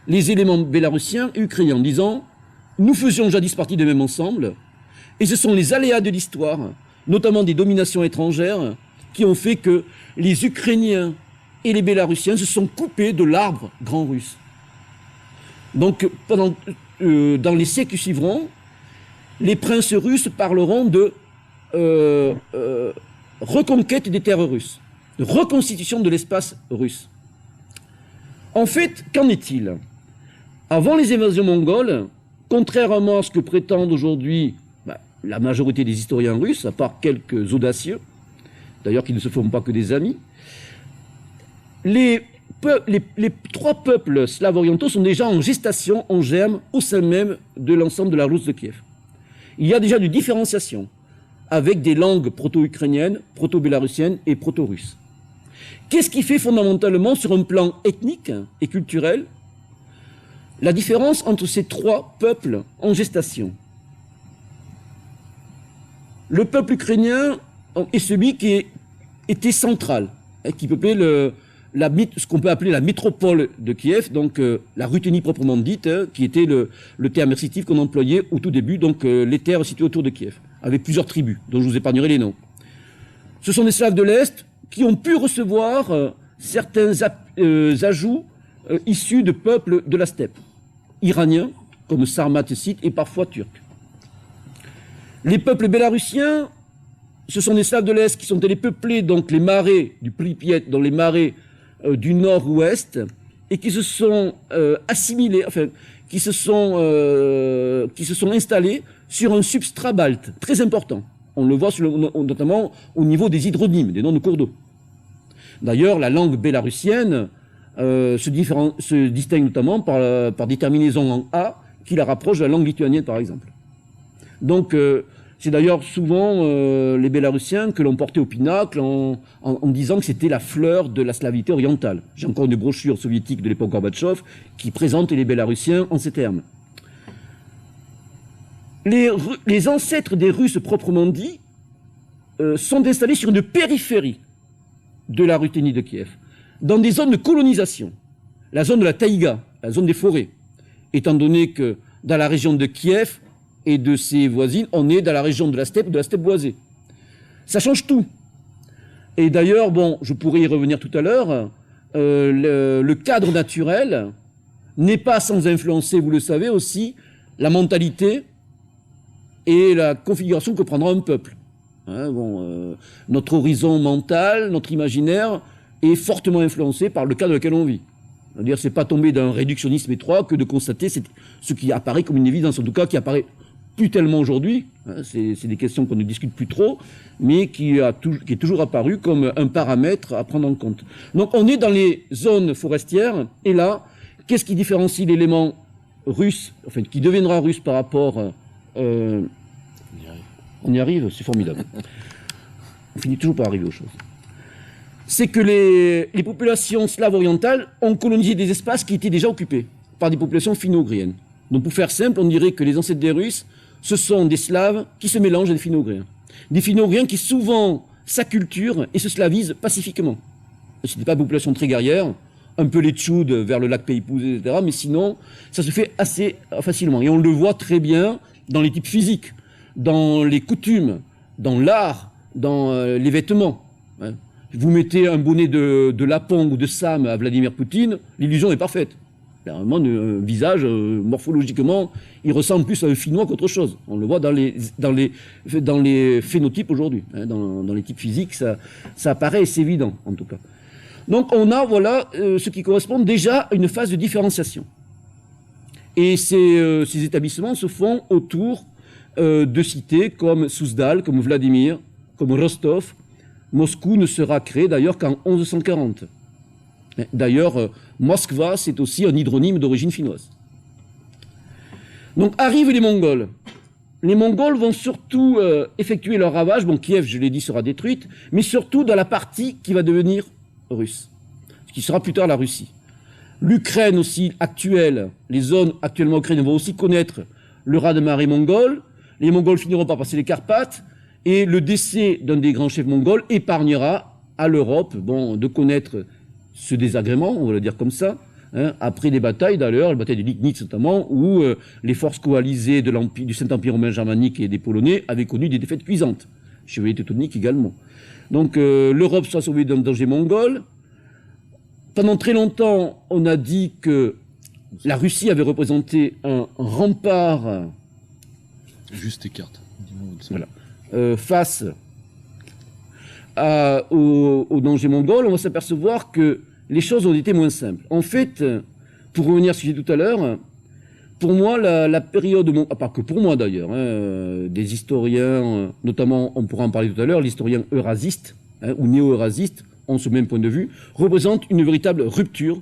les éléments bélarussiens et ukrainiens en disant « nous faisions jadis partie du même ensemble et ce sont les aléas de l'histoire, notamment des dominations étrangères, qui ont fait que les Ukrainiens et les Bélarussiens se sont coupés de l'arbre grand russe. » Donc, dans les siècles suivront, les princes russes parleront de reconquête des terres russes, de reconstitution de l'espace russe. En fait, qu'en est-il? Avant les invasions mongoles, contrairement à ce que prétendent aujourd'hui la majorité des historiens russes, à part quelques audacieux, d'ailleurs qui ne se font pas que des amis, les trois peuples slaves orientaux sont déjà en gestation, en germe, au sein même de l'ensemble de la Russe de Kiev. Il y a déjà une différenciation avec des langues proto-ukrainiennes, proto-bélarussiennes et proto-russes. Qu'est-ce qui fait fondamentalement, sur un plan ethnique et culturel, la différence entre ces trois peuples en gestation? Le peuple ukrainien est celui qui était central, qui peuplait ce qu'on peut appeler la métropole de Kiev, donc la Ruthénie proprement dite, qui était le terme ercitif qu'on employait au tout début, donc les terres situées autour de Kiev, avec plusieurs tribus, dont je vous épargnerai les noms. Ce sont des Slaves de l'Est qui ont pu recevoir certains ajouts issus de peuples de la steppe, iraniens, comme sarmates et parfois turcs. Les peuples bélarussiens, ce sont des Slaves de l'Est qui sont allés peupler donc les marais du Pripyat, dans les marais du nord-ouest, et qui se sont assimilés, enfin, qui se sont installés sur un substrat balte très important. On le voit notamment au niveau des hydronymes, des noms de cours d'eau. D'ailleurs, la langue bélarussienne se distingue notamment par des terminaisons en A qui la rapprochent de la langue lituanienne, par exemple. Donc, C'est d'ailleurs souvent les Bélarussiens que l'on portait au pinacle en disant que c'était la fleur de la slavité orientale. J'ai encore une brochure soviétique de l'époque Gorbatchev qui présente les Bélarussiens en ces termes. Les ancêtres des Russes proprement dit sont installés sur une périphérie de la Ruthénie de Kiev, dans des zones de colonisation, la zone de la taïga, la zone des forêts, étant donné que dans la région de Kiev et de ses voisines, on est dans la région de la steppe boisée. Ça change tout. Et d'ailleurs, bon, je pourrais y revenir tout à l'heure, le cadre naturel n'est pas sans influencer, vous le savez aussi, la mentalité et la configuration que prendra un peuple. Hein, notre horizon mental, notre imaginaire est fortement influencé par le cadre dans lequel on vit. C'est-à-dire, c'est pas tomber d'un réductionnisme étroit que de constater ce qui apparaît comme une évidence, en tout cas qui apparaît plus tellement aujourd'hui. Hein, c'est des questions qu'on ne discute plus trop, mais qui est toujours apparu comme un paramètre à prendre en compte. Donc, on est dans les zones forestières, et là, qu'est-ce qui différencie l'élément russe, enfin, qui deviendra russe par rapport... on y arrive, c'est formidable. On finit toujours par arriver aux choses. C'est que les populations slaves orientales ont colonisé des espaces qui étaient déjà occupés par des populations finno-ougriennes. Donc pour faire simple, on dirait que les ancêtres des Russes, ce sont des Slaves qui se mélangent à des finno-ougriens. Des finno-ougriens qui souvent s'acculturent et se slavisent pacifiquement. Ce n'était pas une population très guerrière, un peu les Tchouds vers le lac Peipouz, etc. Mais sinon, ça se fait assez facilement. Et on le voit très bien dans les types physiques, dans les coutumes, dans l'art, dans les vêtements. Hein. Vous mettez un bonnet de Lapon ou de Sam à Vladimir Poutine, l'illusion est parfaite. Vraiment, un visage, morphologiquement, il ressemble plus à un Finnois qu'autre chose. On le voit dans les phénotypes aujourd'hui. Hein, dans les types physiques, ça apparaît et c'est évident, en tout cas. Donc on a, voilà, ce qui correspond déjà à une phase de différenciation. Et ces établissements se font autour de cités comme Souzdal, comme Vladimir, comme Rostov. Moscou ne sera créé d'ailleurs qu'en 1140. D'ailleurs, Moskva, c'est aussi un hydronyme d'origine finnoise. Donc arrivent les Mongols. Les Mongols vont surtout effectuer leur ravage. Bon, Kiev, je l'ai dit, sera détruite, mais surtout dans la partie qui va devenir russe, ce qui sera plus tard la Russie. L'Ukraine aussi actuelle, les zones actuellement ukrainiennes vont aussi connaître le raz-de-marée mongol. Les Mongols finiront par passer les Carpates, et le décès d'un des grands chefs mongols épargnera à l'Europe, bon, de connaître ce désagrément, on va le dire comme ça, hein, après des batailles d'ailleurs, la bataille de Liegnitz notamment, où les forces coalisées du Saint-Empire romain germanique et des Polonais avaient connu des défaites cuisantes. Chevaliers teutoniques également. Donc l'Europe sera sauvée d'un danger mongol. Pendant très longtemps, on a dit que la Russie avait représenté un rempart. Juste tes cartes. Voilà. Face au danger mongol, on va s'apercevoir que les choses ont été moins simples. En fait, pour revenir à ce que j'ai dit tout à l'heure, pour moi, la période, pas que pour moi d'ailleurs, hein, des historiens, notamment, on pourra en parler tout à l'heure, l'historien eurasiste, hein, ou néo-eurasiste, ont ce même point de vue, représente une véritable rupture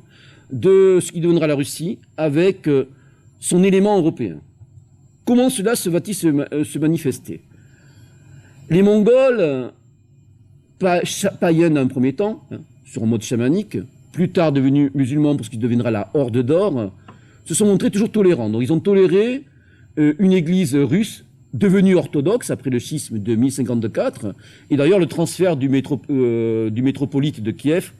de ce qui deviendra la Russie avec son élément européen. Comment cela va-t-il se manifester? Les Mongols, païens dans un premier temps, hein, sur un mode chamanique, plus tard devenus musulmans pour ce qui deviendra la Horde d'Or, se sont montrés toujours tolérants. Donc ils ont toléré une église russe devenue orthodoxe après le schisme de 1054, et d'ailleurs le transfert du métropolite de Kiev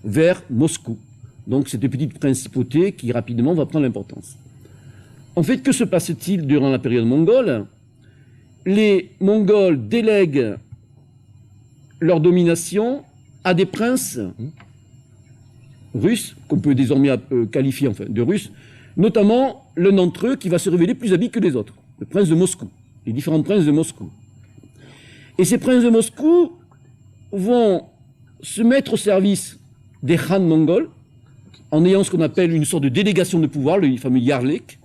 vers Moscou. Donc cette petite principauté qui rapidement va prendre l'importance. En fait, que se passe-t-il durant la période mongole? Les Mongols délèguent leur domination à des princes russes, qu'on peut désormais qualifier enfin, de russes, notamment l'un d'entre eux qui va se révéler plus habile que les autres, le prince de Moscou, les différents princes de Moscou. Et ces princes de Moscou vont se mettre au service des Khan mongols, en ayant ce qu'on appelle une sorte de délégation de pouvoir, le fameux Yarlik,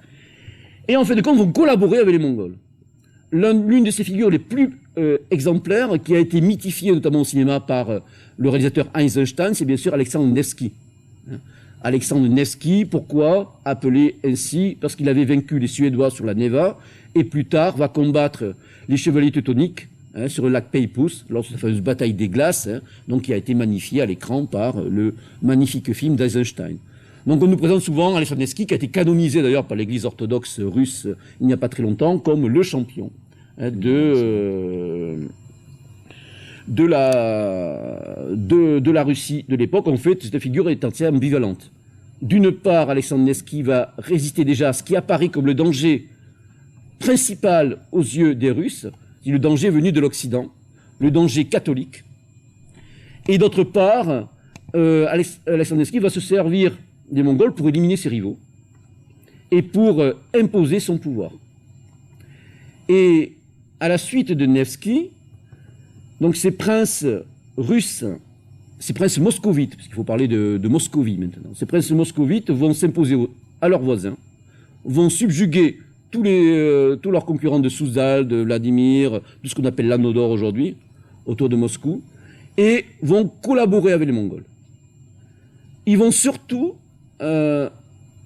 et en fin de compte vont collaborer avec les Mongols. L'une de ces figures les plus exemplaires, qui a été mythifiée notamment au cinéma par le réalisateur Eisenstein, c'est bien sûr Alexandre Nevsky. Alexandre Nevski. Pourquoi appelé ainsi? Parce qu'il avait vaincu les Suédois sur la Neva et plus tard va combattre les chevaliers teutoniques sur le lac Peipus lors de la fameuse bataille des glaces, donc qui a été magnifiée à l'écran par le magnifique film d'Eisenstein. Donc on nous présente souvent Alexandre Nevski, qui a été canonisé d'ailleurs par l'église orthodoxe russe il n'y a pas très longtemps, comme le champion de la Russie de l'époque. En fait, cette figure est assez ambivalente. D'une part, Alexandre Nevski va résister déjà à ce qui apparaît comme le danger principal aux yeux des Russes, le danger venu de l'Occident, le danger catholique. Et d'autre part, Alexandre Nevski va se servir des Mongols pour éliminer ses rivaux et pour imposer son pouvoir. Et à la suite de Nevski, donc ces princes russes, ces princes moscovites, parce qu'il faut parler de Moscovie maintenant, ces princes moscovites vont s'imposer à leurs voisins, vont subjuguer tous leurs concurrents de Souzdal, de Vladimir, de ce qu'on appelle l'Anneau d'Or aujourd'hui, autour de Moscou, et vont collaborer avec les Mongols. Ils vont surtout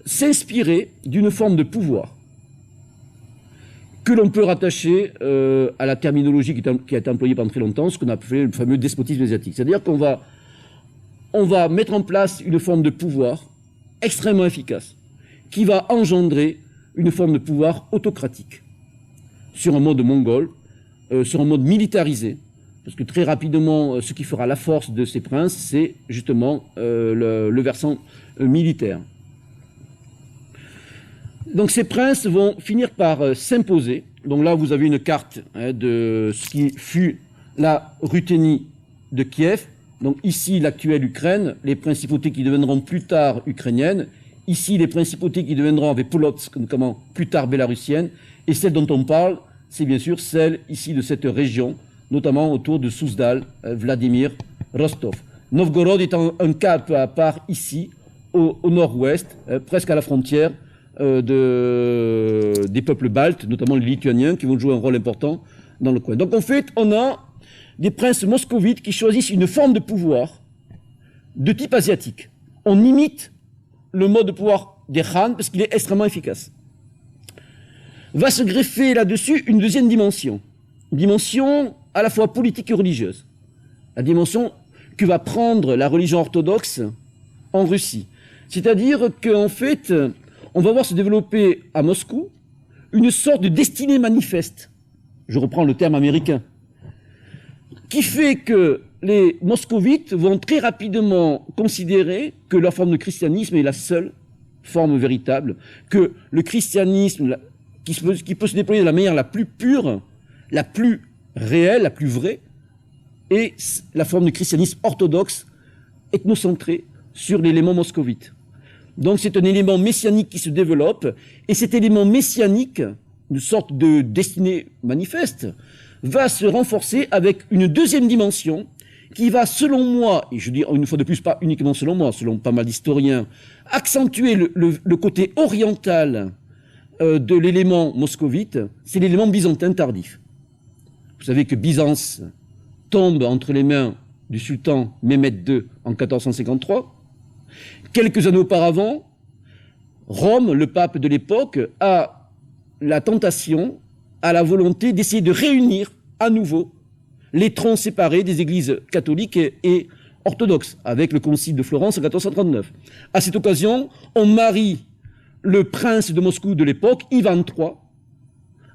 s'inspirer d'une forme de pouvoir que l'on peut rattacher à la terminologie qui a été employée pendant très longtemps, ce qu'on a appelé le fameux despotisme asiatique. C'est-à-dire qu'on va mettre en place une forme de pouvoir extrêmement efficace qui va engendrer une forme de pouvoir autocratique sur un mode mongol, sur un mode militarisé, parce que très rapidement, ce qui fera la force de ces princes, c'est justement le versant militaire. Donc ces princes vont finir par s'imposer. Donc là, vous avez une carte de ce qui fut la Ruthénie de Kiev. Donc ici, l'actuelle Ukraine, les principautés qui deviendront plus tard ukrainiennes. Ici, les principautés qui deviendront avec Polotsk, notamment plus tard bélarussiennes. Et celle dont on parle, c'est bien sûr celle ici de cette région, notamment autour de Souzdal, Vladimir, Rostov. Novgorod étant un cas peu à part ici, au nord-ouest, presque à la frontière des peuples baltes, notamment les Lituaniens, qui vont jouer un rôle important dans le coin. Donc en fait, on a des princes moscovites qui choisissent une forme de pouvoir de type asiatique. On imite le mode de pouvoir des Khans parce qu'il est extrêmement efficace. Va se greffer là-dessus une deuxième dimension. Une dimension à la fois politique et religieuse. La dimension que va prendre la religion orthodoxe en Russie. C'est-à-dire qu'en fait, on va voir se développer à Moscou une sorte de destinée manifeste. Je reprends le terme américain. Qui fait que les moscovites vont très rapidement considérer que leur forme de christianisme est la seule forme véritable, que le christianisme qui peut se déployer de la manière la plus pure, la plus réelle, la plus vraie, est la forme du christianisme orthodoxe, ethnocentré sur l'élément moscovite. Donc c'est un élément messianique qui se développe, et cet élément messianique, une sorte de destinée manifeste, va se renforcer avec une deuxième dimension qui va, selon moi, et je dis une fois de plus pas uniquement selon moi, selon pas mal d'historiens, accentuer le côté oriental de l'élément moscovite, c'est l'élément byzantin tardif. Vous savez que Byzance tombe entre les mains du sultan Mehmed II en 1453. Quelques années auparavant, Rome, le pape de l'époque, a la tentation, a la volonté d'essayer de réunir à nouveau les troncs séparés des églises catholiques et orthodoxes, avec le concile de Florence en 1439. À cette occasion, on marie le prince de Moscou de l'époque, Ivan III,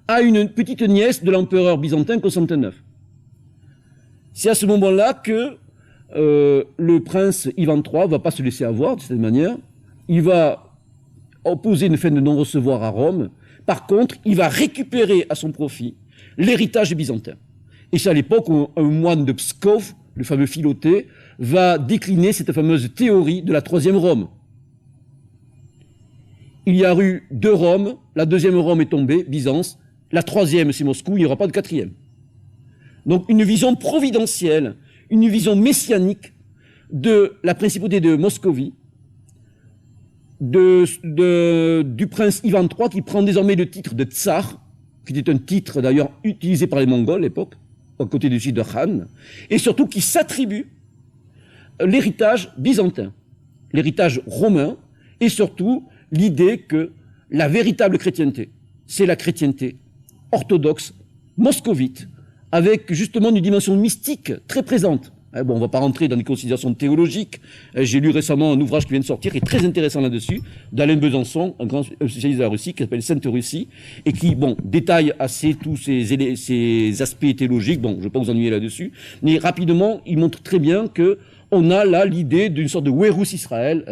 à une petite nièce de l'empereur byzantin Constantin IX. C'est à ce moment-là que le prince Ivan III ne va pas se laisser avoir de cette manière. Il va opposer une fin de non-recevoir à Rome. Par contre, il va récupérer à son profit l'héritage byzantin. Et c'est à l'époque où un moine de Pskov, le fameux Philoté, va décliner cette fameuse théorie de la troisième Rome. Il y a eu deux Roms, la deuxième Rome est tombée, Byzance, la troisième c'est Moscou, il n'y aura pas de quatrième. Donc une vision providentielle, une vision messianique de la principauté de Moscovie, du prince Ivan III qui prend désormais le titre de tsar, qui était un titre d'ailleurs utilisé par les Mongols à l'époque, à côté du site de Khan, et surtout qui s'attribue l'héritage byzantin. l'héritage romain, et surtout l'idée que la véritable chrétienté, c'est la chrétienté orthodoxe, moscovite, avec justement une dimension mystique très présente. Bon, on ne va pas rentrer dans des considérations théologiques. J'ai lu récemment un ouvrage qui vient de sortir, qui est très intéressant là-dessus, d'Alain Besançon, un grand spécialiste de la Russie, qui s'appelle Sainte Russie, et qui, bon, détaille assez tous ces aspects théologiques. Bon, je ne vais pas vous ennuyer là-dessus, mais rapidement, il montre très bien que on a là l'idée d'une sorte de Wérus Israël,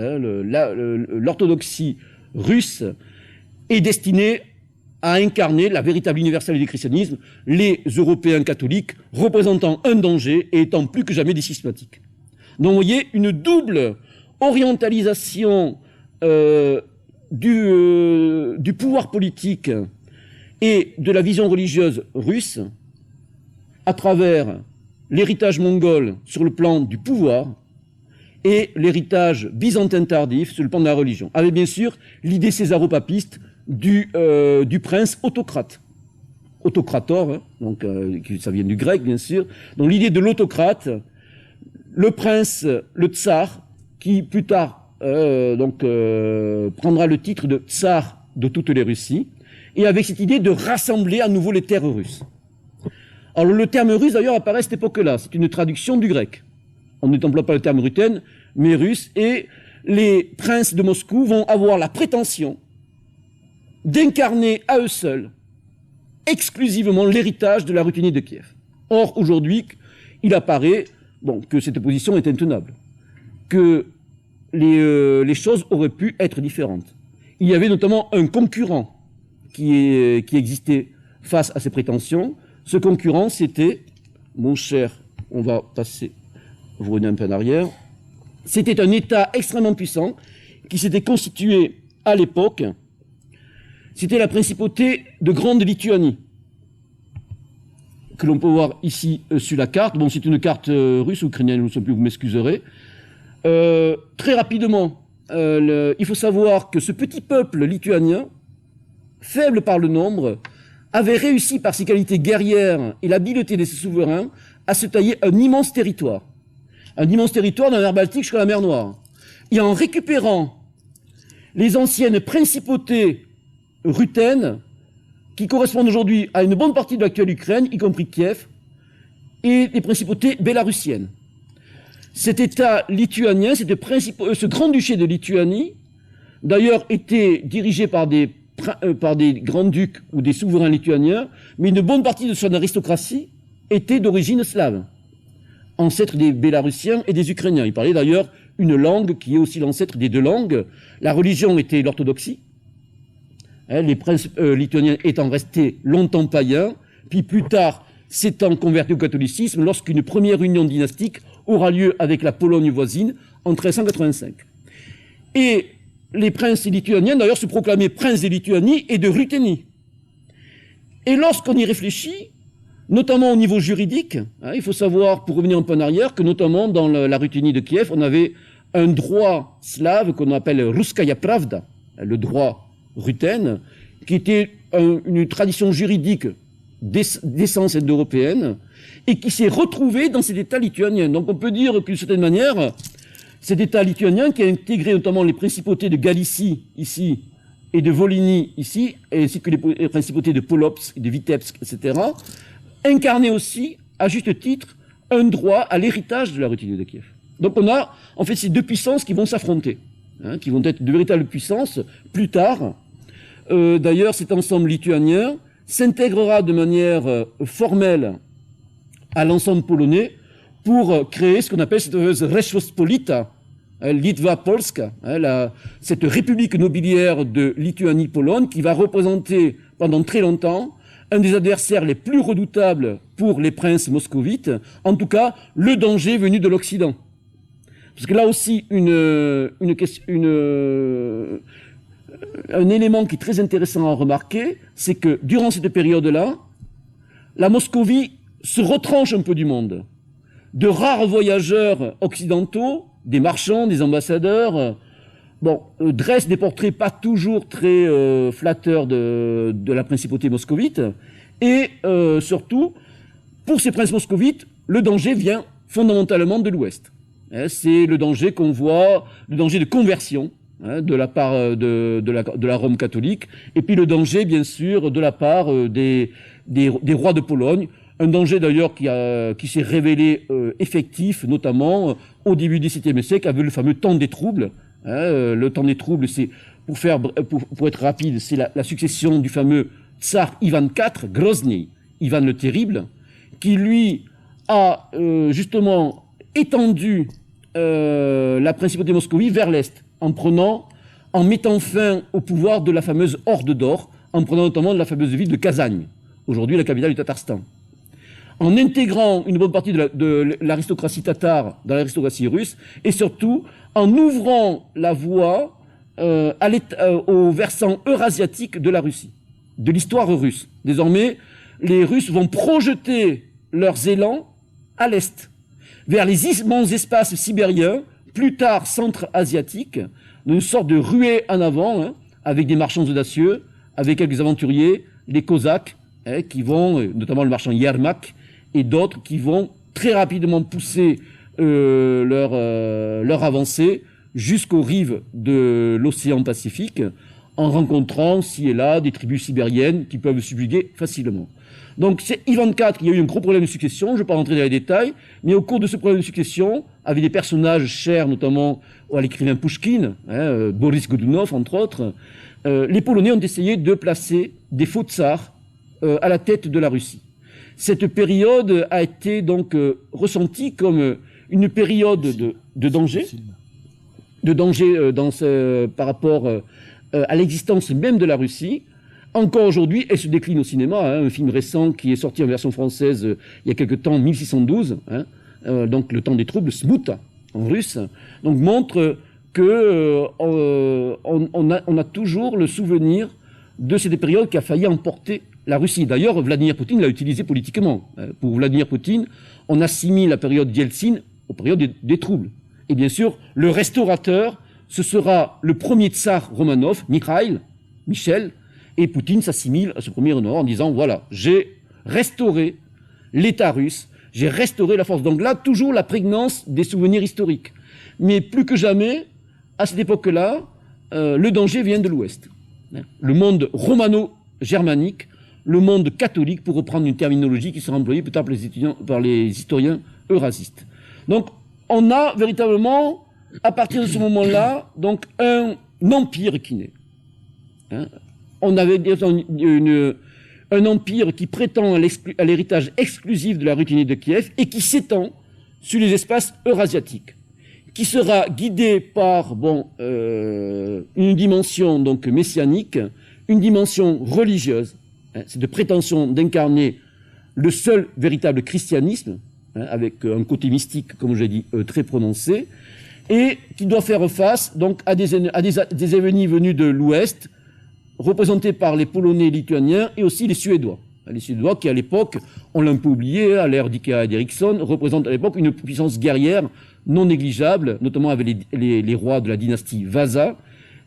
l'orthodoxie russe est destinée à incarner la véritable universalité du christianisme, les Européens catholiques représentant un danger et étant plus que jamais des schismatiques. Donc vous voyez, une double orientalisation du pouvoir politique et de la vision religieuse russe à travers l'héritage mongol sur le plan du pouvoir et l'héritage byzantin tardif sur le plan de la religion, avec bien sûr l'idée césaropapiste du prince autocrate. Autocrator, hein, donc ça vient du grec bien sûr. Donc l'idée de l'autocrate, le prince, le tsar, qui plus tard prendra le titre de tsar de toutes les Russies, et avec cette idée de rassembler à nouveau les terres russes. Alors le terme russe d'ailleurs apparaît à cette époque-là, c'est une traduction du grec. On n'emploie pas le terme ruthène, mais russe, et les princes de Moscou vont avoir la prétention d'incarner à eux seuls exclusivement l'héritage de la Ruthénie de Kiev. Or, aujourd'hui, il apparaît que cette position est intenable, que les choses auraient pu être différentes. Il y avait notamment un concurrent qui existait face à ces prétentions. Ce concurrent, c'était, mon cher, on va passer, vous revenez un peu en arrière, c'était un État extrêmement puissant qui s'était constitué à l'époque. C'était la principauté de Grande Lituanie, que l'on peut voir ici sur la carte. Bon, c'est une carte russe ou ukrainienne, je ne sais plus, vous m'excuserez. Très rapidement, il faut savoir que ce petit peuple lituanien, faible par le nombre, avait réussi par ses qualités guerrières et l'habileté de ses souverains à se tailler un immense territoire. Un immense territoire dans la mer Baltique jusqu'à la mer Noire. Et en récupérant les anciennes principautés ruthènes, qui correspondent aujourd'hui à une bonne partie de l'actuelle Ukraine, y compris Kiev, et les principautés bélarussiennes. Cet État lituanien, ce grand-duché de Lituanie, d'ailleurs était dirigé par des grands-ducs ou des souverains lituaniens, mais une bonne partie de son aristocratie était d'origine slave, ancêtre des Bélarussiens et des Ukrainiens. Il parlait d'ailleurs une langue qui est aussi l'ancêtre des deux langues. La religion était l'orthodoxie, les princes lituaniens étant restés longtemps païens, puis plus tard s'étant convertis au catholicisme lorsqu'une première union dynastique aura lieu avec la Pologne voisine en 1385. Et les princes lituaniens d'ailleurs se proclamaient princes de Lituanie et de Ruthénie. Et lorsqu'on y réfléchit, notamment au niveau juridique, il faut savoir, pour revenir un peu en arrière, que notamment dans la Ruthénie de Kiev, on avait un droit slave qu'on appelle Ruskaya Pravda, le droit ruthène, qui était une tradition juridique d'essence indo-européenne, et qui s'est retrouvé dans cet État lituanien. Donc on peut dire que d'une certaine manière, cet État lituanien qui a intégré notamment les principautés de Galicie ici et de Volhynie ici, ainsi que les principautés de Polotsk, de Vitebsk, etc., incarnait aussi, à juste titre, un droit à l'héritage de la Ruthénie de Kiev. Donc on a en fait ces deux puissances qui vont s'affronter, qui vont être de véritables puissances plus tard. D'ailleurs, cet ensemble lituanien s'intégrera de manière formelle à l'ensemble polonais pour créer ce qu'on appelle cette Rzeczpospolita, Litva Polska, cette république nobiliaire de Lituanie-Pologne qui va représenter pendant très longtemps un des adversaires les plus redoutables pour les princes moscovites, en tout cas le danger venu de l'Occident. Parce que là aussi, un élément qui est très intéressant à remarquer, c'est que durant cette période-là, la Moscovie se retranche un peu du monde. De rares voyageurs occidentaux, des marchands, des ambassadeurs, dressent des portraits pas toujours très flatteurs de la principauté moscovite. Et surtout, pour ces princes moscovites, le danger vient fondamentalement de l'Ouest. c'est le danger qu'on voit, le danger de conversion de la part de la Rome catholique, et puis le danger, bien sûr, de la part des rois de Pologne. Un danger d'ailleurs qui s'est révélé effectif, notamment au début du XVIIe siècle, avec le fameux temps des troubles. Le temps des troubles, c'est, pour être rapide, c'est la succession du fameux tsar Ivan IV, Grozny, Ivan le Terrible, qui lui a justement étendu la principauté de Moscovie vers l'Est, en mettant fin au pouvoir de la fameuse Horde d'Or, en prenant notamment la fameuse ville de Kazagne, aujourd'hui la capitale du Tatarstan. En intégrant une bonne partie de l'aristocratie tatare dans l'aristocratie russe, et surtout en ouvrant la voie au versant eurasiatique de la Russie, de l'histoire russe. Désormais, les Russes vont projeter leurs élans à l'est, vers les immenses espaces sibériens, plus tard centre-asiatiques, une sorte de ruée en avant, avec des marchands audacieux, avec quelques aventuriers, les Cosaques, qui vont, notamment le marchand Yermak, et d'autres qui vont très rapidement pousser leur avancée jusqu'aux rives de l'océan Pacifique, en rencontrant ci et là des tribus sibériennes qui peuvent subjuguer facilement. Donc c'est Ivan IV qui a eu un gros problème de succession, je ne vais pas rentrer dans les détails, mais au cours de ce problème de succession, avec des personnages chers notamment à l'écrivain Pouchkine, Boris Godunov entre autres, les Polonais ont essayé de placer des faux tsars à la tête de la Russie. Cette période a été donc ressentie comme une période de danger, par rapport à l'existence même de la Russie. Encore aujourd'hui, elle se décline au cinéma. Un film récent qui est sorti en version française il y a quelque temps, 1612, donc le temps des troubles, Smuta en russe, donc montre que on a toujours le souvenir de cette période qui a failli emporter la Russie. D'ailleurs, Vladimir Poutine l'a utilisé politiquement. Pour Vladimir Poutine, on assimile la période Yeltsin aux périodes des troubles. Et bien sûr, le restaurateur, ce sera le premier tsar Romanov, Michel, et Poutine s'assimile à ce premier honneur en disant, voilà, j'ai restauré l'État russe, j'ai restauré la force. Donc là, toujours la prégnance des souvenirs historiques. Mais plus que jamais, à cette époque-là, le danger vient de l'Ouest. Le monde romano-germanique, le monde catholique, pour reprendre une terminologie qui sera employée plus tard par les historiens eurasistes. Donc, on a véritablement, à partir de ce moment-là, donc un empire qui naît. On avait un empire qui prétend à l'héritage exclusif de la Ruthénie de Kiev et qui s'étend sur les espaces eurasiatiques, qui sera guidé par une dimension donc messianique, une dimension religieuse, cette prétention d'incarner le seul véritable christianisme, avec un côté mystique, comme je l'ai dit, très prononcé, et qui doit faire face donc à des ennemis venus de l'Ouest, représentés par les Polonais, Lituaniens et aussi les Suédois. Les Suédois qui, à l'époque, on l'a un peu oublié, à l'ère d'Ikea et d'Eriksson, représentent à l'époque une puissance guerrière non négligeable, notamment avec les rois de la dynastie Vasa,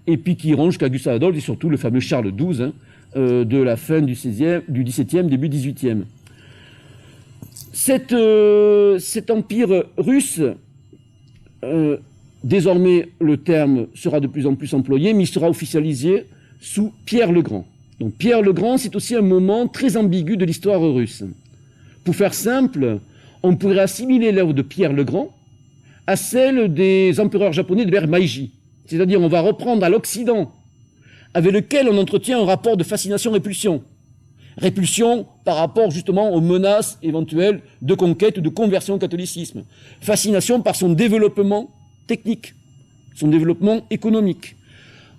et puis qui iront jusqu'à Gustave Adolphe et surtout le fameux Charles XII, de la fin du XVIIe, début XVIIIe. Cet empire russe, désormais le terme sera de plus en plus employé, mais il sera officialisé sous Pierre le Grand. Donc Pierre le Grand, c'est aussi un moment très ambigu de l'histoire russe. Pour faire simple, on pourrait assimiler l'œuvre de Pierre le Grand à celle des empereurs japonais de l'ère Meiji. C'est-à-dire on va reprendre à l'Occident, avec lequel on entretient un rapport de fascination-répulsion. Répulsion par rapport justement aux menaces éventuelles de conquête ou de conversion au catholicisme. Fascination par son développement technique, son développement économique.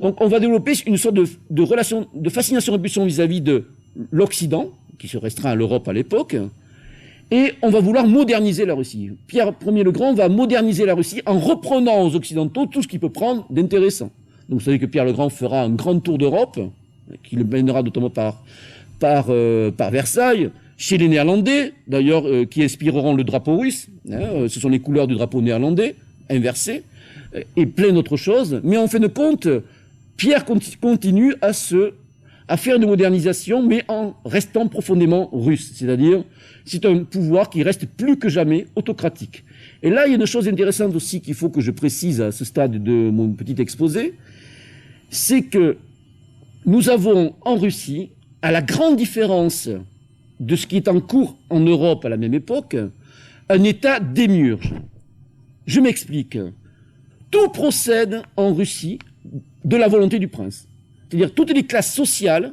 Donc on va développer une sorte de relation de fascination-répulsion vis-à-vis de l'Occident, qui se restreint à l'Europe à l'époque, et on va vouloir moderniser la Russie. Pierre Ier le Grand va moderniser la Russie en reprenant aux Occidentaux tout ce qu'il peut prendre d'intéressant. Donc vous savez que Pierre le Grand fera un grand tour d'Europe, qui le mènera notamment par Versailles, chez les Néerlandais, d'ailleurs, qui inspireront le drapeau russe. Ce sont les couleurs du drapeau néerlandais, inversées, et plein d'autres choses. Mais en fin de compte, Pierre continue à se à faire une modernisation, mais en restant profondément russe. C'est-à-dire, c'est un pouvoir qui reste plus que jamais autocratique. Et là, il y a une chose intéressante aussi qu'il faut que je précise à ce stade de mon petit exposé, c'est que nous avons en Russie, à la grande différence de ce qui est en cours en Europe à la même époque, un État démiurge. Je m'explique. Tout procède en Russie de la volonté du prince. C'est-à-dire toutes les classes sociales,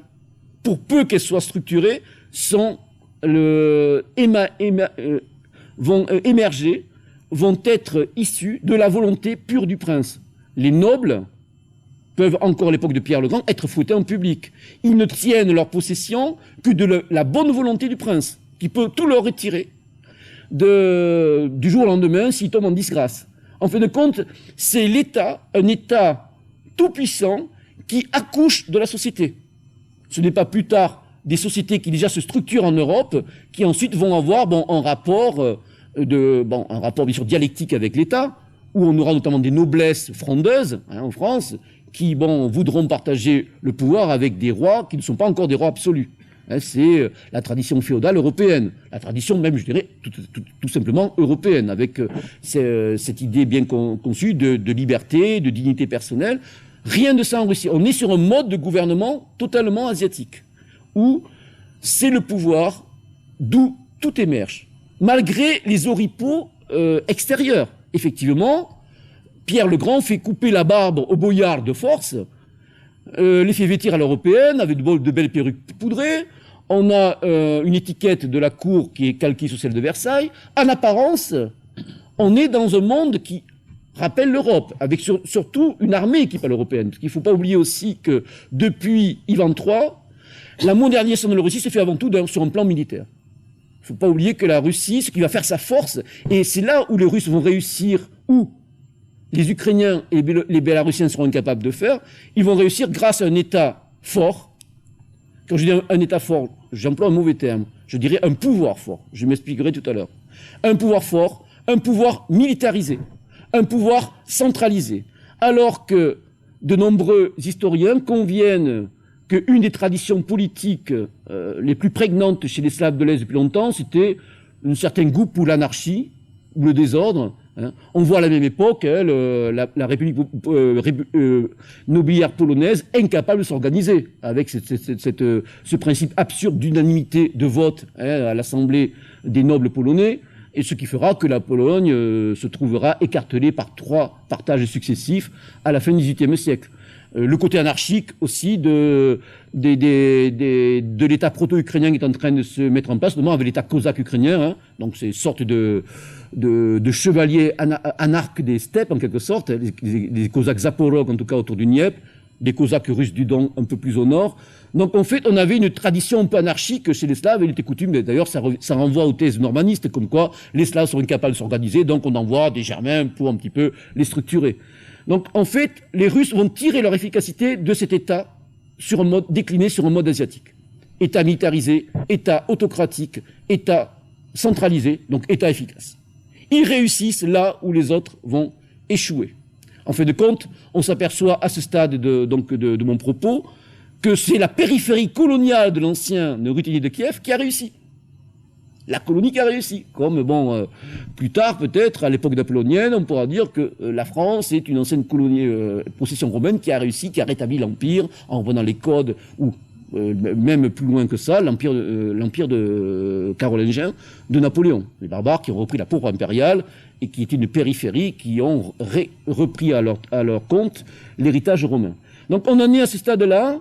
pour peu qu'elles soient structurées, vont émerger, vont être issues de la volonté pure du prince. Les nobles peuvent, encore à l'époque de Pierre le Grand, être fouettés en public. Ils ne tiennent leur possession que de la bonne volonté du prince, qui peut tout leur retirer du jour au lendemain s'ils tombent en disgrâce. En fin de compte, c'est l'État, un État tout-puissant, qui accouche de la société. Ce n'est pas plus tard des sociétés qui déjà se structurent en Europe, qui ensuite vont avoir un rapport bien sûr dialectique avec l'État, où on aura notamment des noblesses frondeuses en France, qui voudront partager le pouvoir avec des rois qui ne sont pas encore des rois absolus. C'est la tradition féodale européenne, la tradition même, je dirais, tout simplement européenne, avec cette idée bien conçue de liberté, de dignité personnelle. Rien de ça en Russie. On est sur un mode de gouvernement totalement asiatique, où c'est le pouvoir d'où tout émerge, malgré les oripeaux extérieurs. Effectivement, Pierre le Grand fait couper la barbe aux boyards de force, les fait vêtir à l'européenne avec de belles perruques poudrées. On a une étiquette de la cour qui est calquée sur celle de Versailles. En apparence, on est dans un monde qui rappelle l'Europe, avec surtout une armée qui est pas l'européenne. Parce qu'il ne faut pas oublier aussi que depuis Ivan III, la modernisation de la Russie se fait avant tout sur un plan militaire. Il ne faut pas oublier que la Russie, ce qui va faire sa force, et c'est là où les Russes vont réussir, où les Ukrainiens et les Bélarussiens seront incapables de faire, ils vont réussir grâce à un État fort. Quand je dis un État fort, j'emploie un mauvais terme, je dirais un pouvoir fort, je m'expliquerai tout à l'heure. Un pouvoir fort, un pouvoir militarisé, un pouvoir centralisé, alors que de nombreux historiens conviennent qu'une des traditions politiques les plus prégnantes chez les Slaves de l'Est depuis longtemps, c'était un certain goût pour l'anarchie, ou le désordre. On voit à la même époque la République nobiliaire polonaise incapable de s'organiser, avec ce principe absurde d'unanimité de vote à l'Assemblée des nobles polonais, et ce qui fera que la Pologne se trouvera écartelée par 3 partages successifs à la fin du XVIIIe siècle. Le côté anarchique aussi de l'État proto-ukrainien qui est en train de se mettre en place, notamment avec l'État cosaque ukrainien, donc ces sortes de chevaliers anarques des steppes en quelque sorte, les Cosaques Zaporog en tout cas autour du Dniepr, des Cosaques russes du Don un peu plus au nord. Donc en fait on avait une tradition un peu anarchique chez les Slaves, il était coutume, d'ailleurs ça renvoie aux thèses normannistes comme quoi les Slaves sont incapables de s'organiser, donc on envoie des Germains pour un petit peu les structurer. Donc en fait les Russes vont tirer leur efficacité de cet État sur un mode décliné sur un mode asiatique. État militarisé, État autocratique, État centralisé, donc État efficace. Ils réussissent là où les autres vont échouer. En fin de compte, on s'aperçoit à ce stade de mon propos que c'est la périphérie coloniale de l'ancien Ruthénier de Kiev qui a réussi. La colonie qui a réussi. Comme, plus tard, peut-être, à l'époque napoléonienne, on pourra dire que la France est une ancienne colonie, possession romaine qui a réussi, qui a rétabli l'Empire en revenant les codes, ou même plus loin que ça, l'empire carolingien de Napoléon. Les barbares qui ont repris la pourpre impériale et qui étaient une périphérie, qui ont repris à leur compte l'héritage romain. Donc on en est à ce stade-là,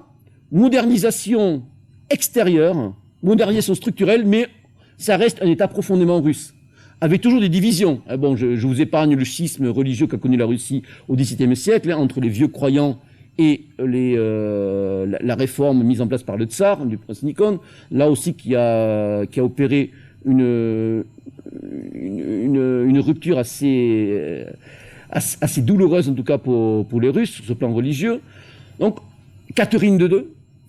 modernisation extérieure, modernisation structurelle, mais ça reste un État profondément russe, avec toujours des divisions. Je vous épargne le schisme religieux qu'a connu la Russie au XVIIe siècle, entre les vieux croyants et la réforme mise en place par le tsar, du prince Nikon, là aussi qui a opéré une rupture assez douloureuse, en tout cas pour les Russes, sur ce plan religieux. Donc, Catherine II,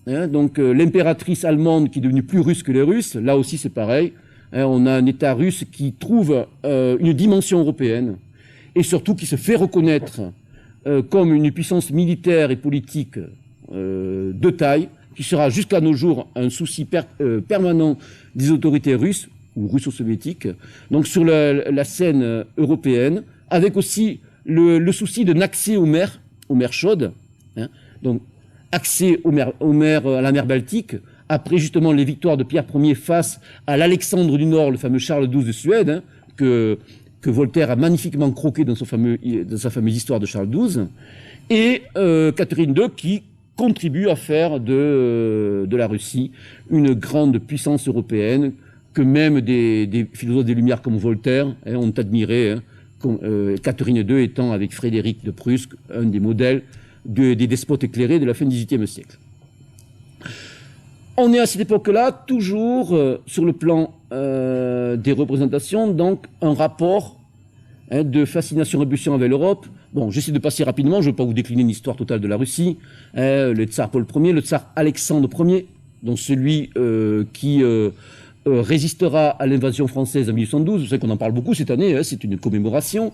l'impératrice allemande qui est devenue plus russe que les Russes, là aussi c'est pareil. On a un État russe qui trouve une dimension européenne, et surtout qui se fait reconnaître comme une puissance militaire et politique de taille, qui sera jusqu'à nos jours un souci permanent des autorités russes ou russo-soviétiques, donc sur la scène européenne, avec aussi le souci d'un accès aux mers chaudes, hein, donc accès à la mer Baltique, après justement les victoires de Pierre Ier face à l'Alexandre du Nord, le fameux Charles XII de Suède, hein, que Voltaire a magnifiquement croqué dans sa fameuse histoire de Charles XII, et Catherine II qui contribue à faire de la Russie une grande puissance européenne que même des philosophes des Lumières comme Voltaire ont admiré, Catherine II étant avec Frédéric de Prusse un des modèles des despotes éclairés de la fin du XVIIIe siècle. On est à cette époque-là toujours sur le plan des représentations, donc un rapport de fascination-rébullition avec l'Europe. Bon, j'essaie de passer rapidement, je ne veux pas vous décliner une histoire totale de la Russie. Le tsar Paul Ier, le tsar Alexandre Ier, donc celui qui résistera à l'invasion française en 1812. Vous savez qu'on en parle beaucoup cette année, c'est une commémoration.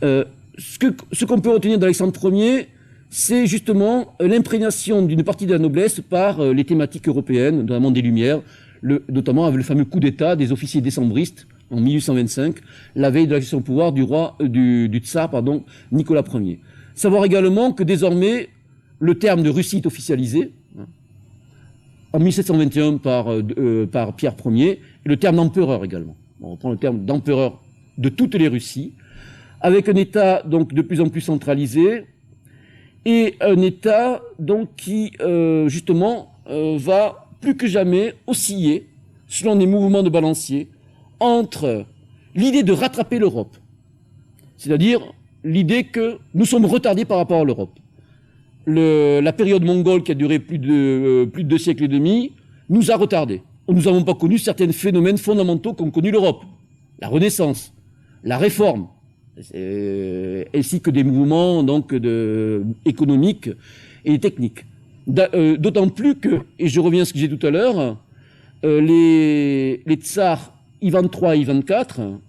Ce qu'on peut retenir d'Alexandre Ier, c'est justement l'imprégnation d'une partie de la noblesse par les thématiques européennes, notamment des Lumières, notamment avec le fameux coup d'État des officiers décembristes en 1825, la veille de l'accession au pouvoir du tsar Nicolas Ier. Savoir également que désormais, le terme de Russie est officialisé, en 1721 par Pierre Ier, et le terme d'empereur également. On reprend le terme d'empereur de toutes les Russies, avec un État donc de plus en plus centralisé, et un État donc qui justement va plus que jamais osciller selon des mouvements de balancier entre l'idée de rattraper l'Europe, c'est-à-dire l'idée que nous sommes retardés par rapport à l'Europe. La période mongole qui a duré plus de 2 siècles et demi nous a retardés. Nous n'avons pas connu certains phénomènes fondamentaux qu'ont connu l'Europe. La Renaissance, la Réforme, ainsi que des mouvements donc, économiques et techniques. D'autant plus que, et je reviens à ce que j'ai dit tout à l'heure, les tsars Ivan III et Ivan IV,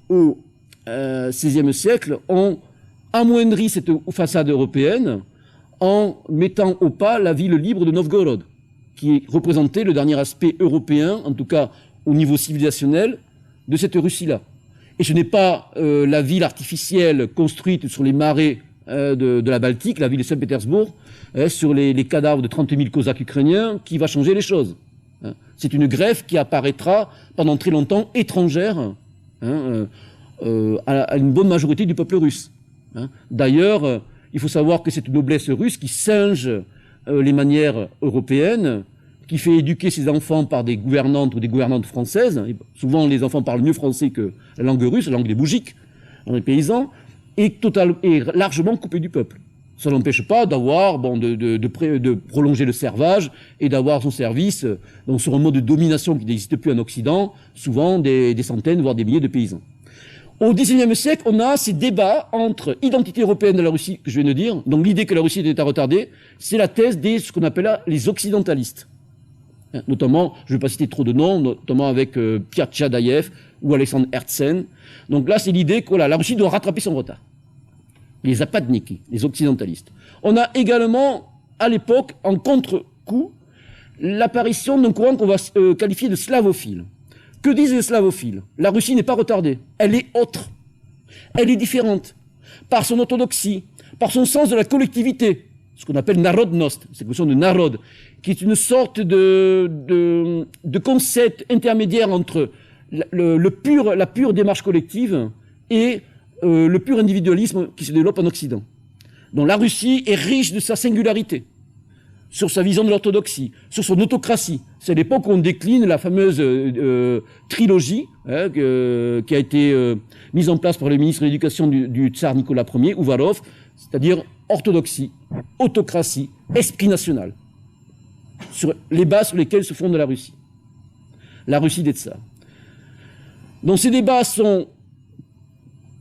au XVIe siècle, ont amoindri cette façade européenne en mettant au pas la ville libre de Novgorod, qui représentait le dernier aspect européen, en tout cas au niveau civilisationnel, de cette Russie-là. Et ce n'est pas la ville artificielle construite sur les marais de la Baltique, la ville de Saint-Pétersbourg, sur les cadavres de 30 000 Cosaques ukrainiens, qui va changer les choses. C'est une greffe qui apparaîtra pendant très longtemps étrangère à une bonne majorité du peuple russe. D'ailleurs, il faut savoir que c'est une noblesse russe qui singe les manières européennes, qui fait éduquer ses enfants par des gouvernantes ou des gouvernantes françaises. Et souvent, les enfants parlent mieux français que la langue russe, la langue des bougiques, les paysans, et largement coupé du peuple. Ça n'empêche pas d'avoir, de prolonger le servage et d'avoir son service donc sur un mode de domination qui n'existe plus en Occident, souvent des centaines, voire des milliers de paysans. Au XIXe siècle, on a ces débats entre identité européenne de la Russie, que je viens de dire, donc l'idée que la Russie est un État retardé, c'est la thèse ce qu'on appelle là les occidentalistes. Notamment, je ne vais pas citer trop de noms, notamment avec Pierre Tchadaïev ou Alexandre Herzen. Donc là, c'est l'idée que la Russie doit rattraper son retard. Les zapadniki, les occidentalistes. On a également, à l'époque, en contre-coup, l'apparition d'un courant qu'on va qualifier de slavophile. Que disent les slavophiles? La Russie n'est pas retardée, elle est autre, elle est différente, par son orthodoxie, par son sens de la collectivité, ce qu'on appelle narodnost, cette notion de narod, qui est une sorte de concept intermédiaire entre la pure démarche collective et le pur individualisme qui se développe en Occident. Donc la Russie est riche de sa singularité, sur sa vision de l'orthodoxie, sur son autocratie. C'est l'époque où on décline la fameuse trilogie qui a été mise en place par le ministre de l'Éducation du tsar Nicolas Ier, Ouvarov, c'est-à-dire orthodoxie, autocratie, esprit national, sur les bases sur lesquelles se fonde la Russie des tsars. Donc ces débats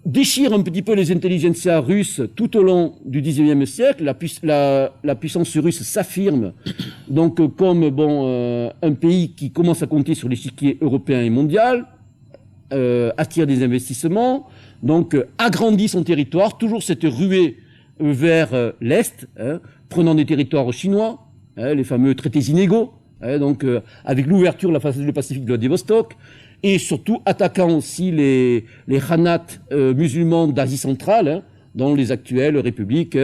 déchirent un petit peu les intelligentsias russes tout au long du XIXe siècle. La puissance russe s'affirme donc comme un pays qui commence à compter sur l'échiquier européen et mondial, attire des investissements, donc agrandit son territoire, toujours cette ruée vers l'Est, prenant des territoires chinois, les fameux traités inégaux, donc avec l'ouverture de la façade du Pacifique de Vladivostok, et surtout attaquant aussi les khanats musulmans d'Asie centrale, dans les actuelles républiques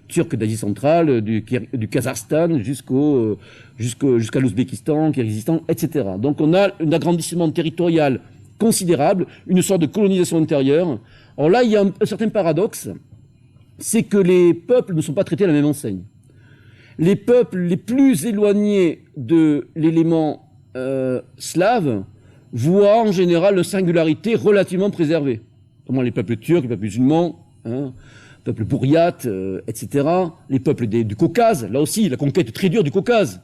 turques d'Asie centrale, du Kazakhstan jusqu'à l'Ouzbékistan, Kirghizistan, etc. Donc on a un agrandissement territorial considérable, une sorte de colonisation intérieure. Alors là, il y a un certain paradoxe, c'est que les peuples ne sont pas traités à la même enseigne. Les peuples les plus éloignés de l'élément slave voient en général une singularité relativement préservée. Notamment les peuples turcs, les peuples musulmans, les peuples bouriates, etc. Les peuples du Caucase, là aussi, la conquête très dure du Caucase,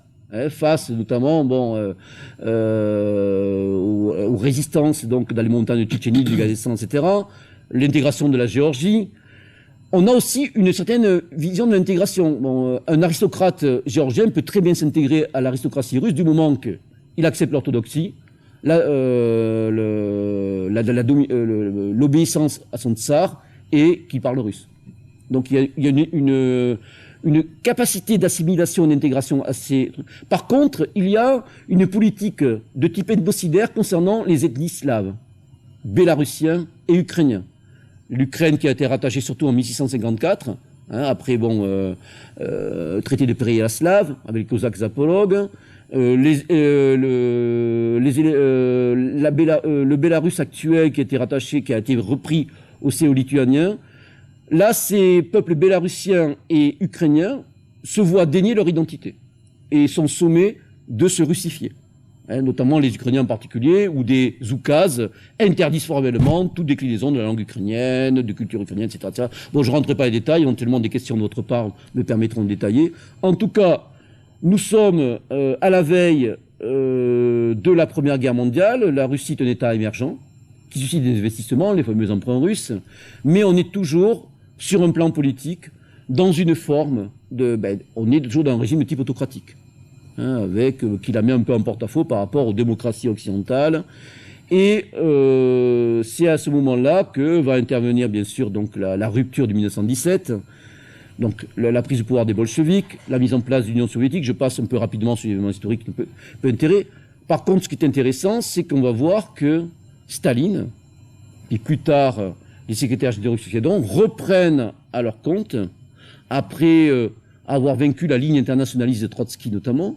face notamment aux résistances donc, dans les montagnes de Tchétchénie, du Daghestan, etc. L'intégration de la Géorgie. On a aussi une certaine vision de l'intégration. Un aristocrate géorgien peut très bien s'intégrer à l'aristocratie russe du moment qu'il accepte l'orthodoxie, l'obéissance à son tsar et qu'il parle russe. Donc il y a une capacité d'assimilation et d'intégration assez... Par contre, il y a une politique de type ethnocidaire concernant les ethnies slaves, bélarussiens et ukrainiens. L'Ukraine qui a été rattachée surtout en 1654, après traité de Péréaslav avec les Cosaques Zaporogues, le Bélarus actuel qui a été rattaché, qui a été repris aussi aux Lituaniens. Là, ces peuples bélarussiens et ukrainiens se voient dénier leur identité et sont sommés de se russifier. Notamment les Ukrainiens en particulier, où des oukazes interdisent formellement toute déclinaison de la langue ukrainienne, de culture ukrainienne, etc. etc. Bon, je ne rentrerai pas dans les détails, éventuellement des questions de votre part me permettront de détailler. En tout cas, nous sommes à la veille de la Première Guerre mondiale. La Russie est un État émergent qui suscite des investissements, les fameux emprunts russes, mais on est toujours sur un plan politique dans une forme on est toujours dans un régime de type autocratique. Avec qui la met un peu en porte-à-faux par rapport aux démocraties occidentales. Et c'est à ce moment-là que va intervenir, bien sûr, donc la rupture de 1917, donc la prise du pouvoir des bolcheviks, la mise en place de l'Union soviétique. Je passe un peu rapidement sur l'événement historique qui peut intéresser. Par contre, ce qui est intéressant, c'est qu'on va voir que Staline, et plus tard les secrétaires généraux succédants, reprennent à leur compte, après avoir vaincu la ligne internationaliste de Trotsky notamment,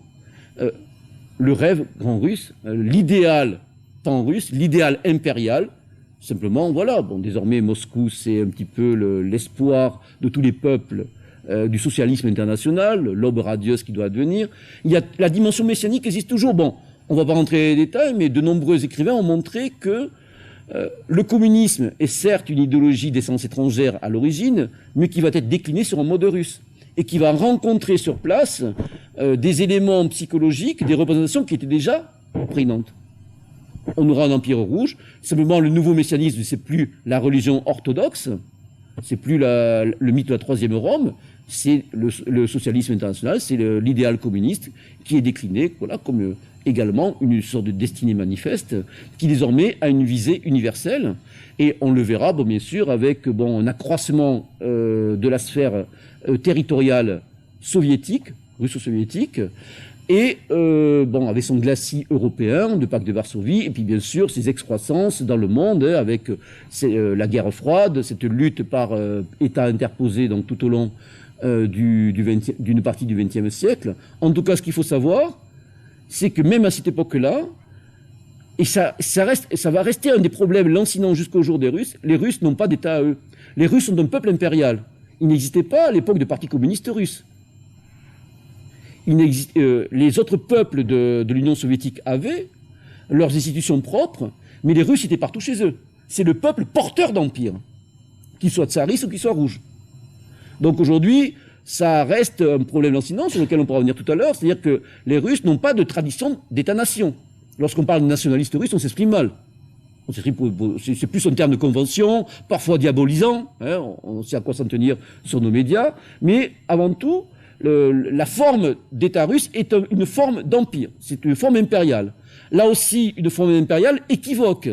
le rêve grand russe, l'idéal pan-russe, l'idéal impérial. Simplement, voilà, désormais Moscou, c'est un petit peu l'espoir de tous les peuples du socialisme international, l'aube radieuse qui doit advenir. Il y a la dimension messianique qui existe toujours. Bon, on ne va pas rentrer dans les détails, mais de nombreux écrivains ont montré que le communisme est certes une idéologie d'essence étrangère à l'origine, mais qui va être déclinée sur un mode russe, et qui va rencontrer sur place des éléments psychologiques, des représentations qui étaient déjà prégnantes. On aura un empire rouge, simplement le nouveau messianisme, c'est plus la religion orthodoxe, c'est plus le mythe de la troisième Rome, c'est le socialisme international, c'est l'idéal communiste qui est décliné comme également une sorte de destinée manifeste qui désormais a une visée universelle. Et on le verra, bien sûr, avec un accroissement de la sphère territoriale soviétique, russo-soviétique, et avec son glacis européen, le pacte de Varsovie, et puis bien sûr ses excroissances dans le monde, avec la guerre froide, cette lutte par États interposés donc, tout au long d'une partie du XXe siècle. En tout cas, ce qu'il faut savoir, c'est que même à cette époque-là, et ça va rester un des problèmes lancinants jusqu'au jour des Russes, les Russes n'ont pas d'État à eux. Les Russes sont un peuple impérial. Il n'existait pas à l'époque de parti communiste russe. Les autres peuples de l'Union soviétique avaient leurs institutions propres, mais les Russes étaient partout chez eux. C'est le peuple porteur d'empire, qu'il soit tsariste ou qu'il soit rouge. Donc aujourd'hui, ça reste un problème lancinant sur lequel on pourra revenir tout à l'heure, c'est-à-dire que les Russes n'ont pas de tradition d'État-nation. Lorsqu'on parle de nationaliste russe, on s'exprime mal. C'est plus un terme de convention, parfois diabolisant, on sait à quoi s'en tenir sur nos médias, mais avant tout, la forme d'État russe est une forme d'empire, c'est une forme impériale. Là aussi, une forme impériale équivoque,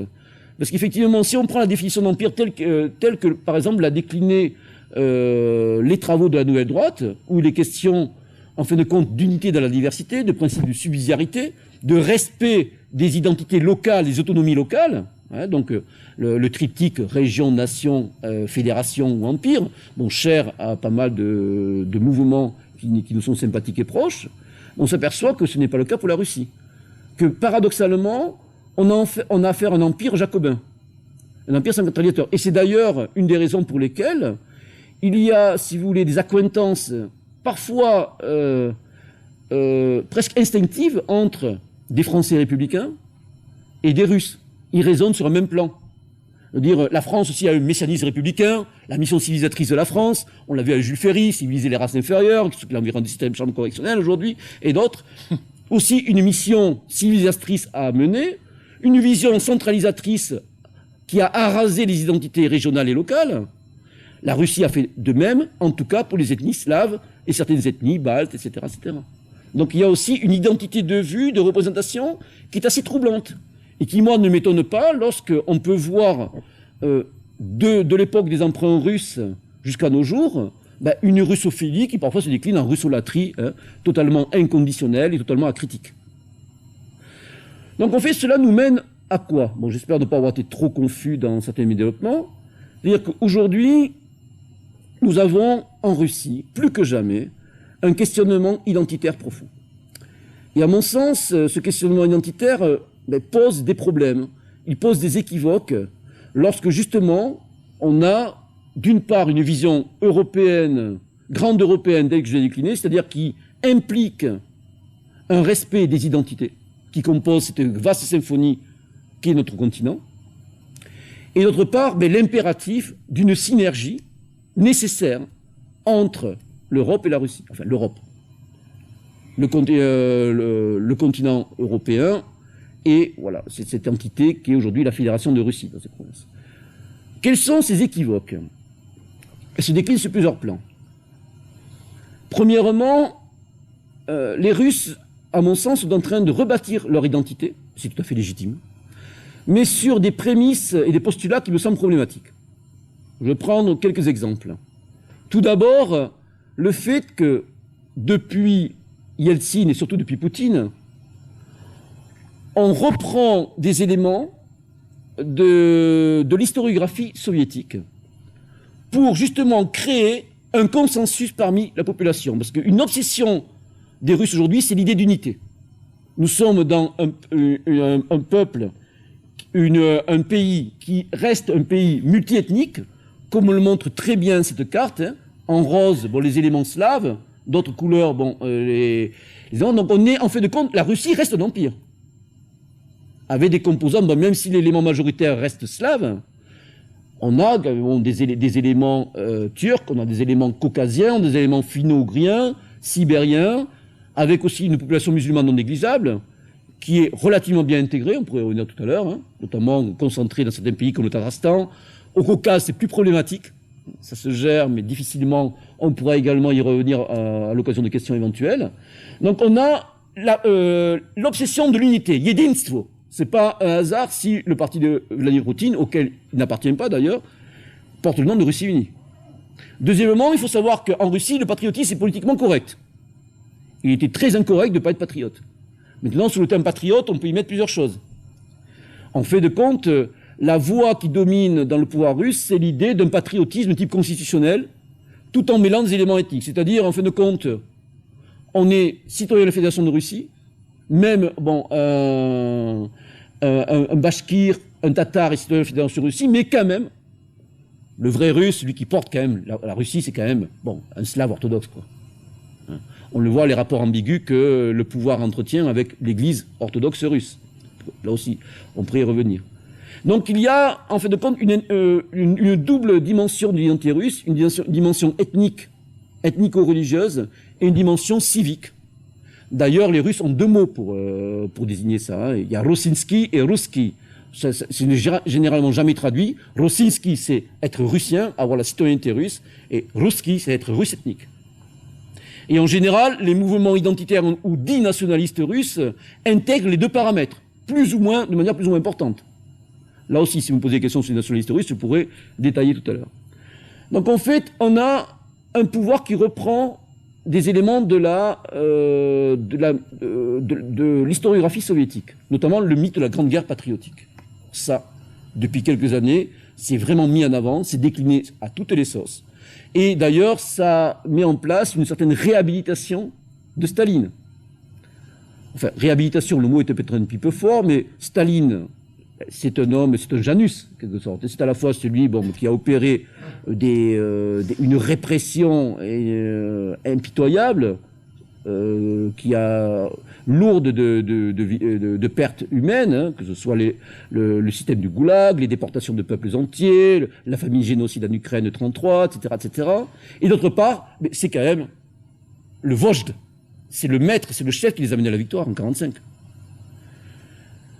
parce qu'effectivement, si on prend la définition d'empire telle que, par exemple, l'a décliné les travaux de la Nouvelle Droite, où il est question en fin de compte, d'unité dans la diversité, de principe de subsidiarité, de respect des identités locales, des autonomies locales, hein, donc le triptyque région, nation, fédération ou empire, bon, cher à pas mal de mouvements qui nous sont sympathiques et proches, on s'aperçoit que ce n'est pas le cas pour la Russie. Que paradoxalement, on a affaire à un empire jacobin, un empire centralisateur. Et c'est d'ailleurs une des raisons pour lesquelles il y a, si vous voulez, des accointances parfois presque instinctives entre des Français républicains et des Russes. Ils raisonnent sur un même plan. C'est-à-dire, la France aussi a un messianisme républicain, la mission civilisatrice de la France, on l'a vu avec Jules Ferry, civiliser les races inférieures, qui est l'environ du système de chambre correctionnelle aujourd'hui, et d'autres. Aussi une mission civilisatrice à mener, une vision centralisatrice qui a arasé les identités régionales et locales. La Russie a fait de même, en tout cas pour les ethnies slaves et certaines ethnies baltes, etc., etc. Donc il y a aussi une identité de vue, de représentation qui est assez troublante et qui, moi, ne m'étonne pas lorsqu'on peut voir de l'époque des emprunts russes jusqu'à nos jours, une russophilie qui parfois se décline en russolatrie, totalement inconditionnelle et totalement acritique. Donc en fait, cela nous mène à quoi? Bon, j'espère ne pas avoir été trop confus dans certains de mes développements. C'est-à-dire qu'aujourd'hui, nous avons en Russie, plus que jamais, un questionnement identitaire profond. Et à mon sens, ce questionnement identitaire pose des problèmes, il pose des équivoques, lorsque justement, on a d'une part une vision européenne, grande européenne, telle que je l'ai déclinée, c'est-à-dire qui implique un respect des identités, qui compose cette vaste symphonie qui est notre continent, et d'autre part, l'impératif d'une synergie nécessaire entre l'Europe et la Russie, enfin l'Europe, le continent européen, et voilà, c'est cette entité qui est aujourd'hui la Fédération de Russie dans ces provinces. Quels sont ces équivoques? Elles se déclinent sur plusieurs plans. Premièrement, les Russes, à mon sens, sont en train de rebâtir leur identité, c'est tout à fait légitime, mais sur des prémices et des postulats qui me semblent problématiques. Je vais prendre quelques exemples. Tout d'abord, le fait que depuis Yeltsin et surtout depuis Poutine, on reprend des éléments de l'historiographie soviétique pour justement créer un consensus parmi la population. Parce qu'une obsession des Russes aujourd'hui, c'est l'idée d'unité. Nous sommes dans un peuple, un pays qui reste un pays multiethnique, comme le montre très bien cette carte, hein. En rose, les éléments slaves, d'autres couleurs, donc on est, en fait de compte, la Russie reste un empire. Avec des composants, même si l'élément majoritaire reste slave, on a des éléments turcs, on a des éléments caucasiens, des éléments finno-ougriens, sibériens, avec aussi une population musulmane non négligeable, qui est relativement bien intégrée, on pourrait revenir tout à l'heure, hein, notamment concentrée dans certains pays comme le Tatarstan. Au Caucase, c'est plus problématique, ça se gère, mais difficilement, on pourra également y revenir à l'occasion de questions éventuelles. Donc on a l'obsession de l'unité, Yedinstvo. C'est pas un hasard si le parti de Vladimir Poutine, auquel il n'appartient pas d'ailleurs, porte le nom de Russie unie. Deuxièmement, il faut savoir qu'en Russie, le patriotisme est politiquement correct. Il était très incorrect de ne pas être patriote. Maintenant, sous le terme patriote, on peut y mettre plusieurs choses. En fait de compte, la voie qui domine dans le pouvoir russe, c'est l'idée d'un patriotisme type constitutionnel, tout en mêlant des éléments ethniques. C'est-à-dire, en fin de compte, on est citoyen de la Fédération de Russie, même un bashkir, un tatar est citoyen de la Fédération de Russie, mais quand même, le vrai russe, celui qui porte quand même, la Russie, c'est quand même un slave orthodoxe, quoi. On le voit, les rapports ambigus que le pouvoir entretient avec l'église orthodoxe russe. Là aussi, on pourrait y revenir. Donc il y a, en fait de compte, une double dimension de l'identité russe, une dimension ethnique, ethnico-religieuse, et une dimension civique. D'ailleurs, les Russes ont deux mots pour désigner ça, hein. Il y a Rossinsky et Russki. C'est généralement jamais traduit. Rossinsky, c'est être russien, avoir la citoyenneté russe, et Russki, c'est être russe ethnique. Et en général, les mouvements identitaires ou dits nationalistes russes intègrent les deux paramètres, de manière plus ou moins importante. Là aussi, si vous me posez des questions sur les nationalistes russes, je pourrais détailler tout à l'heure. Donc en fait, on a un pouvoir qui reprend des éléments de l'historiographie soviétique, notamment le mythe de la Grande Guerre patriotique. Ça, depuis quelques années, c'est vraiment mis en avant, c'est décliné à toutes les sauces. Et d'ailleurs, ça met en place une certaine réhabilitation de Staline. Enfin, réhabilitation, le mot est peut-être un petit peu fort, mais Staline, c'est un homme, c'est un Janus, en quelque sorte. C'est à la fois celui qui a opéré une répression impitoyable, qui a lourde de pertes humaines, hein, que ce soit le système du goulag, les déportations de peuples entiers, la famine génocide en Ukraine de 1933, etc., etc. Et d'autre part, c'est quand même le Vojde. C'est le maître, c'est le chef qui les a menés à la victoire en 1945.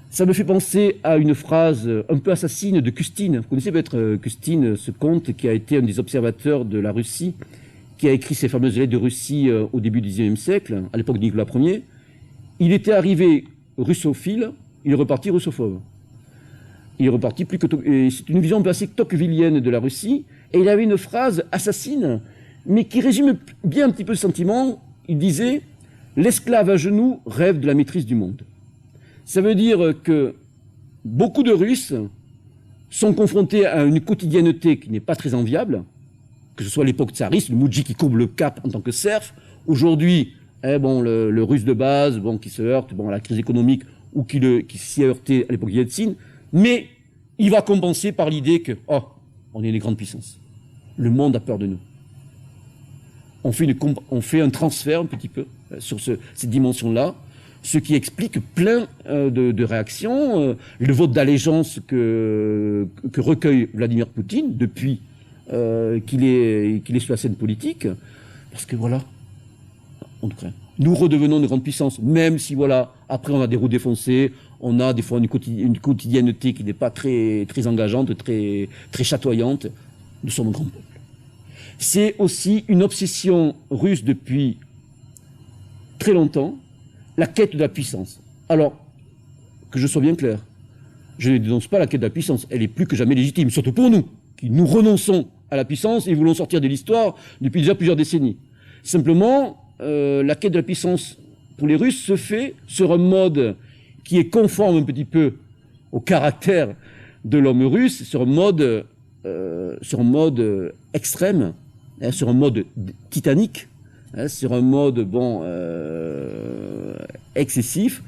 Ça me fait penser à une phrase un peu assassine de Custine. Vous connaissez peut-être Custine, ce comte qui a été un des observateurs de la Russie, qui a écrit ces fameuses lettres de Russie au début du XIXe siècle, à l'époque de Nicolas Ier. Il était arrivé russophile, il est reparti russophobe. Il est reparti plus que... C'est une vision un peu assez tocquevillienne de la Russie, et il avait une phrase assassine, mais qui résume bien un petit peu le sentiment. Il disait « L'esclave à genoux rêve de la maîtrise du monde ». Ça veut dire que beaucoup de Russes sont confrontés à une quotidienneté qui n'est pas très enviable, que ce soit l'époque tsariste, le Moudji qui courbe le cap en tant que serf, aujourd'hui, le Russe de base, qui se heurte à la crise économique ou qui s'y est heurté à l'époque Yeltsin, mais il va compenser par l'idée que, on est les grandes puissances. Le monde a peur de nous. On fait un transfert un petit peu sur cette dimension-là, ce qui explique plein de réactions. Le vote d'allégeance que recueille Vladimir Poutine depuis qu'il est sur la scène politique, parce que voilà, on craint. Nous redevenons une grande puissance, même si après on a des roues défoncées, on a des fois une quotidienneté qui n'est pas très, très engageante, très, très chatoyante. Nous sommes un grand peuple. C'est aussi une obsession russe depuis très longtemps, la quête de la puissance. Alors, que je sois bien clair, je ne dénonce pas la quête de la puissance, elle est plus que jamais légitime, surtout pour nous, qui nous renonçons à la puissance et voulons sortir de l'histoire depuis déjà plusieurs décennies. Simplement, la quête de la puissance pour les Russes se fait sur un mode qui est conforme un petit peu au caractère de l'homme russe, sur un mode extrême, sur un mode titanique, sur un mode excessif.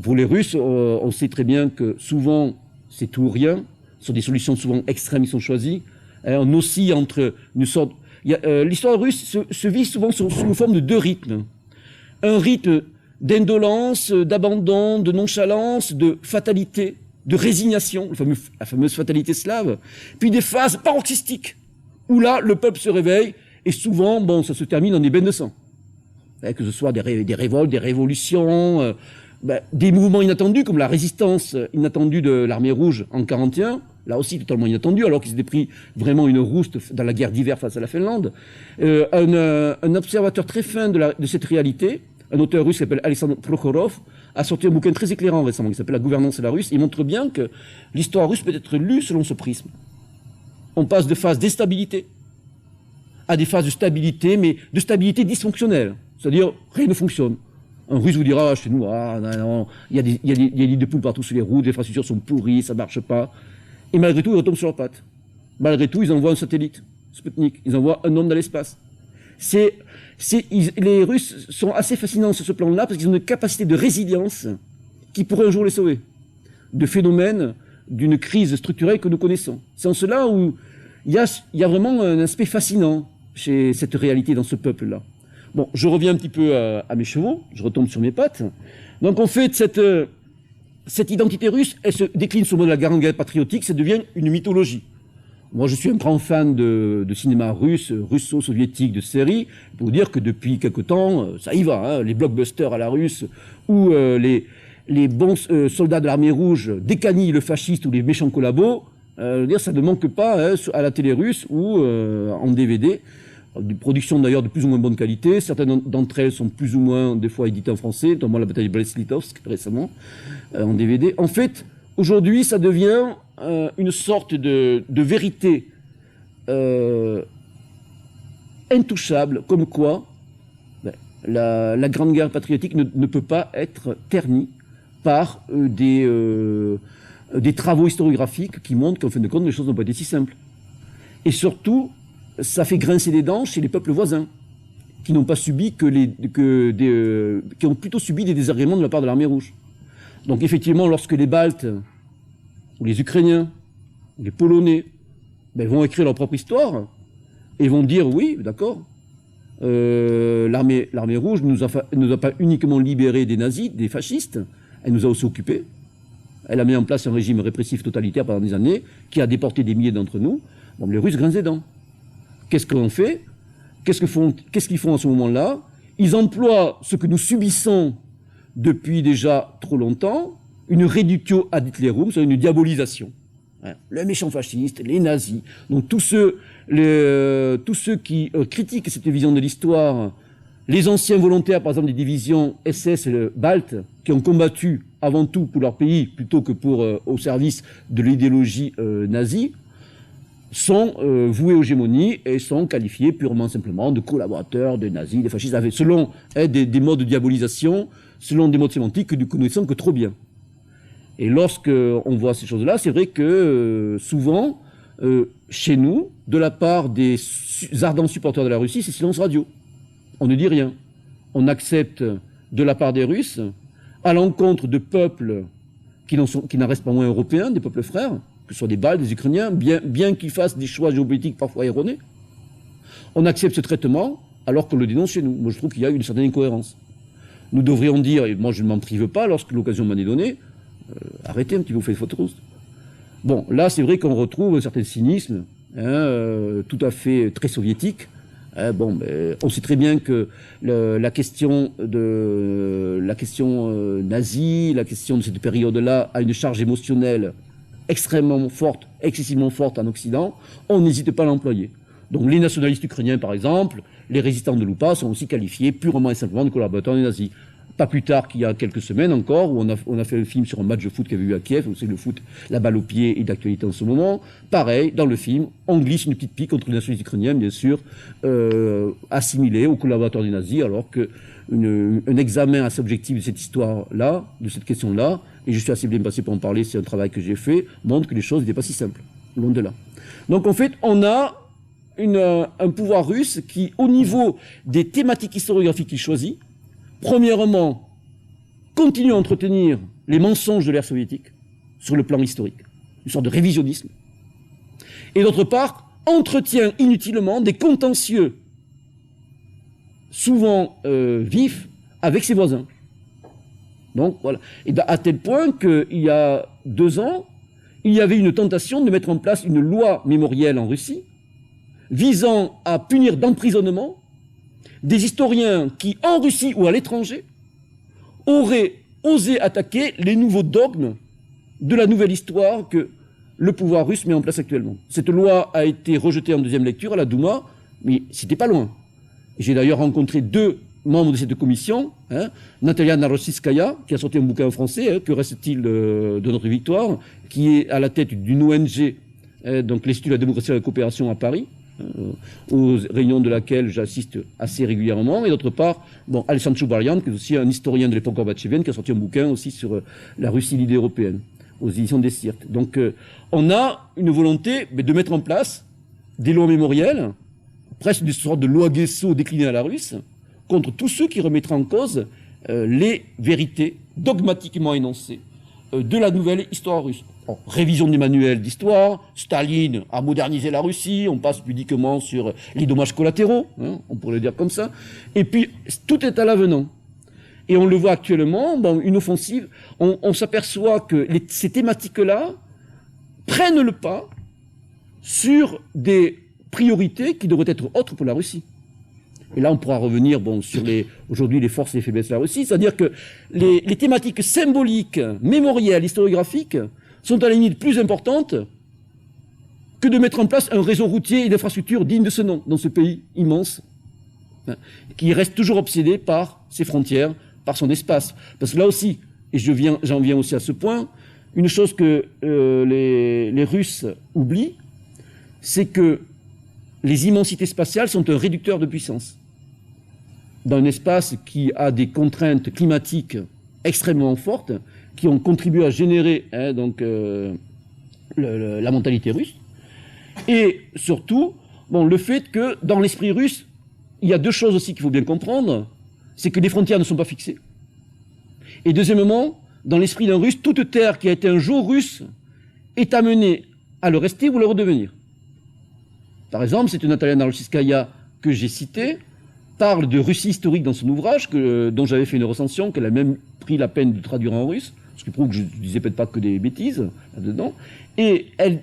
Pour les Russes, on sait très bien que souvent c'est tout ou rien, ce sont des solutions souvent extrêmes qui sont choisies. On oscille entre une sorte... L'histoire russe se vit souvent sous forme de deux rythmes. Un rythme d'indolence, d'abandon, de nonchalance, de fatalité, de résignation, la fameuse fatalité slave, puis des phases paroxystiques, où là, le peuple se réveille, et souvent, ça se termine en ébène de sang. Que ce soit des révoltes, des révolutions, des mouvements inattendus, comme la résistance inattendue de l'armée rouge en 1941, là aussi totalement inattendu, alors qu'ils s'étaient pris vraiment une rouste dans la guerre d'hiver face à la Finlande. Un observateur très fin de cette réalité, un auteur russe qui s'appelle Alexandre Prokhorov, a sorti un bouquin très éclairant récemment qui s'appelle La gouvernance et la Russe. Il montre bien que l'histoire russe peut être lue selon ce prisme. On passe de phases d'instabilité à des phases de stabilité, mais de stabilité dysfonctionnelle. C'est-à-dire, rien ne fonctionne. Un Russe vous dira, chez nous, non, il y a des lits de poules partout sur les routes, les infrastructures sont pourries, ça ne marche pas. Et malgré tout, ils retombent sur leurs pattes. Malgré tout, ils envoient un satellite, Sputnik. Ils envoient un homme dans l'espace. Les Russes sont assez fascinants sur ce plan-là parce qu'ils ont une capacité de résilience qui pourrait un jour les sauver de phénomènes d'une crise structurelle que nous connaissons. C'est en cela où il y a vraiment un aspect fascinant chez cette réalité dans ce peuple-là. Bon, je reviens un petit peu à mes chevaux, je retombe sur mes pattes. Donc en fait, cette identité russe, elle se décline sous le mode de la Grande Guerre patriotique, ça devient une mythologie. Moi, je suis un grand fan de cinéma russe, russo-soviétique, de séries, pour vous dire que depuis quelque temps, ça y va, hein, les blockbusters à la russe, où les bons soldats de l'armée rouge décanillent le fasciste ou les méchants collabos, ça ne manque pas à la télé russe ou en DVD. Des productions d'ailleurs de plus ou moins bonne qualité. Certaines d'entre elles sont plus ou moins des fois éditées en français, notamment la bataille de Brest-Litovsk récemment en DVD. En fait, aujourd'hui, ça devient une sorte de vérité intouchable, comme quoi la Grande Guerre patriotique ne peut pas être ternie par des travaux historiographiques qui montrent qu'en fin de compte, les choses n'ont pas été si simples. Et surtout, ça fait grincer des dents chez les peuples voisins, qui n'ont pas subi qui ont plutôt subi des désagréments de la part de l'armée rouge. Donc effectivement, lorsque les Baltes, ou les Ukrainiens, ou les Polonais, vont écrire leur propre histoire, et vont dire, oui, d'accord, l'armée rouge ne nous a pas uniquement libérés des nazis, des fascistes, elle nous a aussi occupés. Elle a mis en place un régime répressif totalitaire pendant des années, qui a déporté des milliers d'entre nous. Bon, les Russes grincent des dents. Qu'est-ce qu'on fait? Qu'est-ce qu'ils font à ce moment-là? Ils emploient ce que nous subissons depuis déjà trop longtemps, une reductio ad Hitlerum, c'est une diabolisation. Le méchant fasciste, les nazis, donc tous ceux qui critiquent cette vision de l'histoire, les anciens volontaires, par exemple, des divisions SS baltes, qui ont combattu avant tout pour leur pays plutôt que au service de l'idéologie nazie, sont voués aux gémonies et sont qualifiés purement simplement de collaborateurs, de nazis, de fascistes, selon des modes de diabolisation, selon des modes sémantiques que nous connaissons que trop bien. Et lorsque on voit ces choses-là, c'est vrai que souvent, chez nous, de la part des ardents supporters de la Russie, c'est silence radio. On ne dit rien. On accepte de la part des Russes, à l'encontre de peuples qui n'en restent pas moins européens, des peuples frères, que ce soit des Baltes, des Ukrainiens, bien qu'ils fassent des choix géopolitiques parfois erronés, on accepte ce traitement alors qu'on le dénonce chez nous. Moi, je trouve qu'il y a une certaine incohérence. Nous devrions dire, et moi je ne m'en prive pas lorsque l'occasion m'en est donnée, arrêtez un petit peu, vous faites faute rousse. Bon, là, c'est vrai qu'on retrouve un certain cynisme, tout à fait très soviétique. On sait très bien que la question nazie, la question de cette période-là a une charge émotionnelle extrêmement forte, excessivement forte en Occident. On n'hésite pas à l'employer. Donc les nationalistes ukrainiens, par exemple, les résistants de l'UPA sont aussi qualifiés purement et simplement de collaborateurs des nazis. Pas plus tard qu'il y a quelques semaines encore, où on a fait un film sur un match de foot qu'il y avait eu à Kiev, où c'est le foot, la balle au pied est d'actualité en ce moment. Pareil, dans le film, on glisse une petite pique contre les nationalistes ukrainiens, bien sûr, assimilés aux collaborateurs des nazis, alors qu'un examen assez objectif de cette histoire-là, de cette question-là, et je suis assez bien passé pour en parler, c'est un travail que j'ai fait, montre que les choses n'étaient pas si simples, loin de là. Donc en fait, on a un pouvoir russe qui, au niveau des thématiques historiographiques qu'il choisit, premièrement, continue à entretenir les mensonges de l'ère soviétique sur le plan historique, une sorte de révisionnisme, et d'autre part, entretient inutilement des contentieux souvent vifs avec ses voisins. Donc voilà. Et à tel point qu'il y a 2 ans, il y avait une tentation de mettre en place une loi mémorielle en Russie visant à punir d'emprisonnement des historiens qui, en Russie ou à l'étranger, auraient osé attaquer les nouveaux dogmes de la nouvelle histoire que le pouvoir russe met en place actuellement. Cette loi a été rejetée en 2e lecture à la Douma, mais c'était pas loin. J'ai d'ailleurs rencontré 2 membres de cette commission, Natalia Narossitskaya, qui a sorti un bouquin en français, Que reste-t-il de notre victoire, qui est à la tête d'une ONG, donc l'Institut de la démocratie et de la coopération à Paris, aux réunions de laquelle j'assiste assez régulièrement, et d'autre part, Alexandre Choubarian, qui est aussi un historien de l'époque gorbatchevienne, qui a sorti un bouquin aussi sur la Russie, l'idée européenne, aux éditions des Sirtes. Donc on a une volonté de mettre en place des lois mémorielles, presque des sortes de lois Guesso déclinées à la russe, contre tous ceux qui remettraient en cause les vérités dogmatiquement énoncées de la nouvelle histoire russe. Révision des manuels d'histoire, Staline a modernisé la Russie, on passe pudiquement sur les dommages collatéraux, on pourrait le dire comme ça, et puis tout est à l'avenant. Et on le voit actuellement, dans une offensive, on s'aperçoit que ces thématiques-là prennent le pas sur des priorités qui devraient être autres pour la Russie. Et là, on pourra revenir sur aujourd'hui les forces et les faiblesses de la Russie, c'est-à-dire que les thématiques symboliques, mémorielles, historiographiques, sont à la limite plus importantes que de mettre en place un réseau routier et d'infrastructures digne de ce nom, dans ce pays immense, qui reste toujours obsédé par ses frontières, par son espace. Parce que là aussi, et j'en viens aussi à ce point, une chose que les Russes oublient, c'est que les immensités spatiales sont un réducteur de puissance. dans un espace qui a des contraintes climatiques extrêmement fortes, qui ont contribué à générer la mentalité russe. Et surtout, le fait que dans l'esprit russe, il y a deux choses aussi qu'il faut bien comprendre, c'est que les frontières ne sont pas fixées. Et deuxièmement, dans l'esprit d'un Russe, toute terre qui a été un jour russe est amenée à le rester ou le redevenir. Par exemple, c'est Natalia Narusskaya que j'ai citée, parle de Russie historique dans son ouvrage, dont j'avais fait une recension, qu'elle a même pris la peine de traduire en russe, ce qui prouve que je ne disais peut-être pas que des bêtises là-dedans. Et elle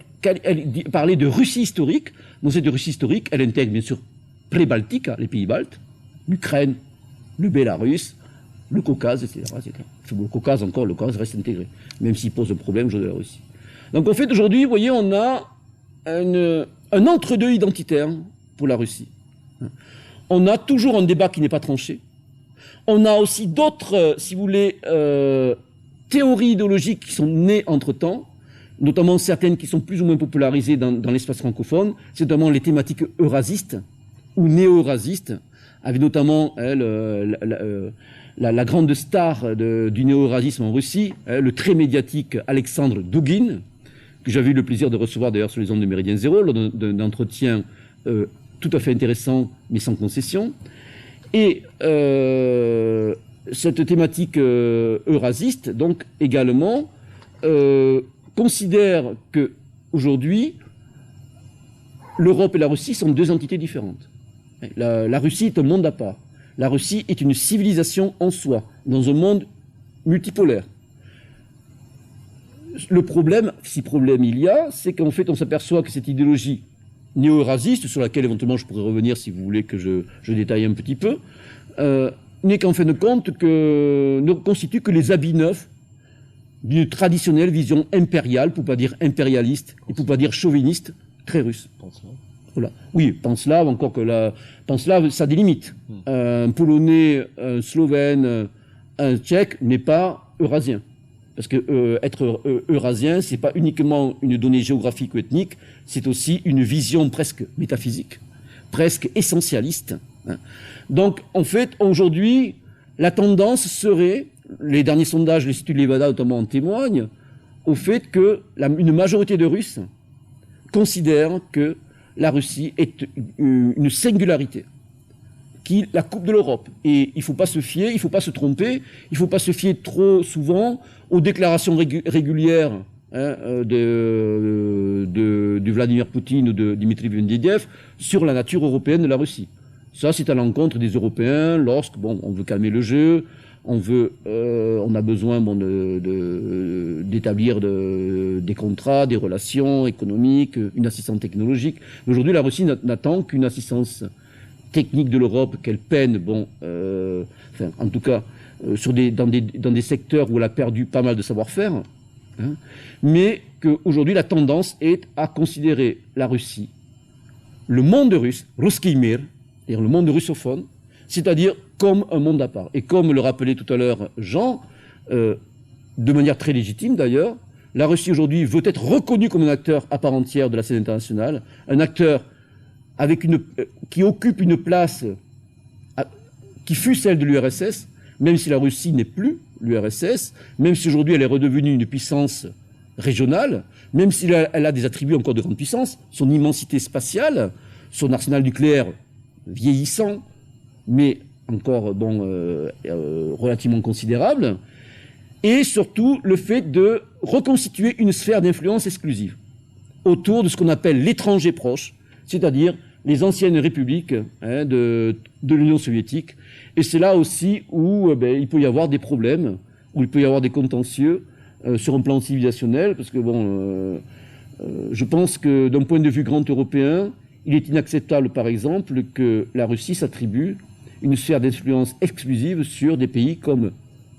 parlait de Russie historique. Dans cette Russie historique, elle intègre bien sûr pré-baltique, les pays baltes, l'Ukraine, le Bélarus, le Caucase, etc. Le Caucase reste intégré, même s'il pose un problème de la Russie. Donc en fait, aujourd'hui, vous voyez, on a un entre-deux identitaire pour la Russie. On a toujours un débat qui n'est pas tranché. On a aussi d'autres, si vous voulez, théories idéologiques qui sont nées entre-temps, notamment certaines qui sont plus ou moins popularisées dans l'espace francophone, c'est notamment les thématiques eurasistes ou néo-eurasistes, avec notamment la grande star du néo-eurasisme en Russie, le très médiatique Alexandre Douguine, que j'avais eu le plaisir de recevoir d'ailleurs sur les ondes de Méridien Zéro, lors d'un entretien tout à fait intéressant, mais sans concession. Et cette thématique eurasiste, donc également, considère que aujourd'hui, l'Europe et la Russie sont deux entités différentes. La Russie est un monde à part. La Russie est une civilisation en soi, dans un monde multipolaire. Le problème, si problème il y a, c'est qu'en fait on s'aperçoit que cette idéologie néo-eurasiste, sur laquelle éventuellement je pourrais revenir si vous voulez que je détaille un petit peu, n'est qu'en fin de compte ne constitue que les habits neufs d'une traditionnelle vision impériale, pour ne pas dire impérialiste, et pour ne pas dire chauviniste, très russe. Voilà. Oui, panslave, encore que panslave, ça délimite. Un Polonais, un Slovène, un Tchèque n'est pas eurasien. Parce que être eurasien, c'est pas uniquement une donnée géographique ou ethnique, c'est aussi une vision presque métaphysique, presque essentialiste. Donc, en fait, aujourd'hui, la tendance serait, les derniers sondages, l'Institut Levada notamment en témoignent, au fait que une majorité de Russes considèrent que la Russie est une singularité qui la coupe de l'Europe. Et il ne faut pas se fier, il ne faut pas se tromper, il ne faut pas se fier trop souvent aux déclarations régulières de Vladimir Poutine ou de Dmitri Medvedev sur la nature européenne de la Russie. Ça, c'est à l'encontre des Européens lorsque, on veut calmer le jeu, on a besoin d'établir des contrats, des relations économiques, une assistance technologique. Mais aujourd'hui, la Russie n'attend qu'une assistance technique de l'Europe, qu'elle peine, en tout cas, dans des secteurs où elle a perdu pas mal de savoir-faire, mais qu'aujourd'hui, la tendance est à considérer la Russie, le monde russe, Russki Mir, c'est-à-dire le monde russophone, c'est-à-dire comme un monde à part. Et comme le rappelait tout à l'heure Jean, de manière très légitime d'ailleurs, la Russie aujourd'hui veut être reconnue comme un acteur à part entière de la scène internationale, un acteur qui occupe une place qui fut celle de l'URSS, même si la Russie n'est plus l'URSS, même si aujourd'hui elle est redevenue une puissance régionale, même si elle a des attributs encore de grande puissance, son immensité spatiale, son arsenal nucléaire vieillissant, mais encore relativement considérable, et surtout le fait de reconstituer une sphère d'influence exclusive autour de ce qu'on appelle l'étranger proche, c'est-à-dire les anciennes républiques de l'Union soviétique. Et c'est là aussi où il peut y avoir des problèmes, où il peut y avoir des contentieux sur un plan civilisationnel, parce que je pense que d'un point de vue grand européen, il est inacceptable, par exemple, que la Russie s'attribue une sphère d'influence exclusive sur des pays comme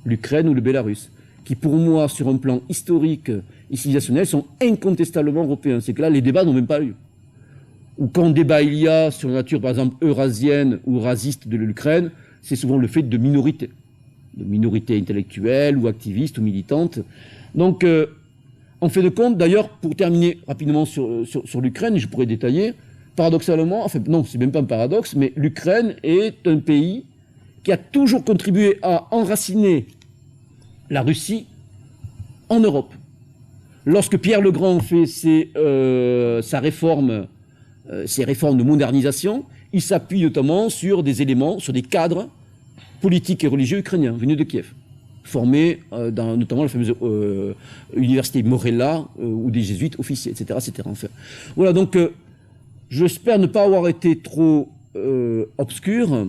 l'Ukraine ou le Bélarus, qui pour moi, sur un plan historique et civilisationnel, sont incontestablement européens. C'est que là, les débats n'ont même pas eu. Ou quand débat il y a sur la nature, par exemple, eurasienne ou eurasiste de l'Ukraine, c'est souvent le fait de minorités intellectuelles ou activistes ou militantes. Donc, en fait de compte, d'ailleurs, pour terminer rapidement sur l'Ukraine, je pourrais détailler, paradoxalement, enfin non, c'est même pas un paradoxe, mais l'Ukraine est un pays qui a toujours contribué à enraciner la Russie en Europe. Lorsque Pierre le Grand fait ses réformes de modernisation, il s'appuie notamment sur des éléments, sur des cadres politiques et religieux ukrainiens venus de Kiev, formés dans notamment la fameuse université Morella, où des jésuites officiers, etc. etc. Enfin, voilà, donc j'espère ne pas avoir été trop obscur,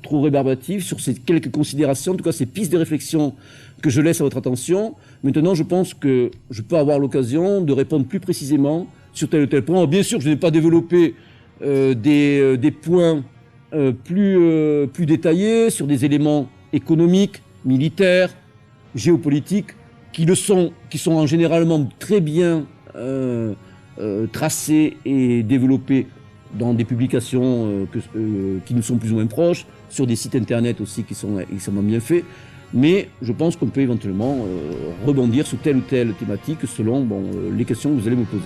trop rébarbatif sur ces quelques considérations, en tout cas ces pistes de réflexion que je laisse à votre attention. Maintenant, je pense que je peux avoir l'occasion de répondre plus précisément sur tel ou tel point. Alors, bien sûr, je n'ai pas développé des points plus détaillés sur des éléments économiques, militaires, géopolitiques, qui sont en généralement très bien tracés et développés dans des publications qui nous sont plus ou moins proches, sur des sites internet aussi qui sont extrêmement bien faits. Mais je pense qu'on peut éventuellement rebondir sur telle ou telle thématique selon les questions que vous allez me poser.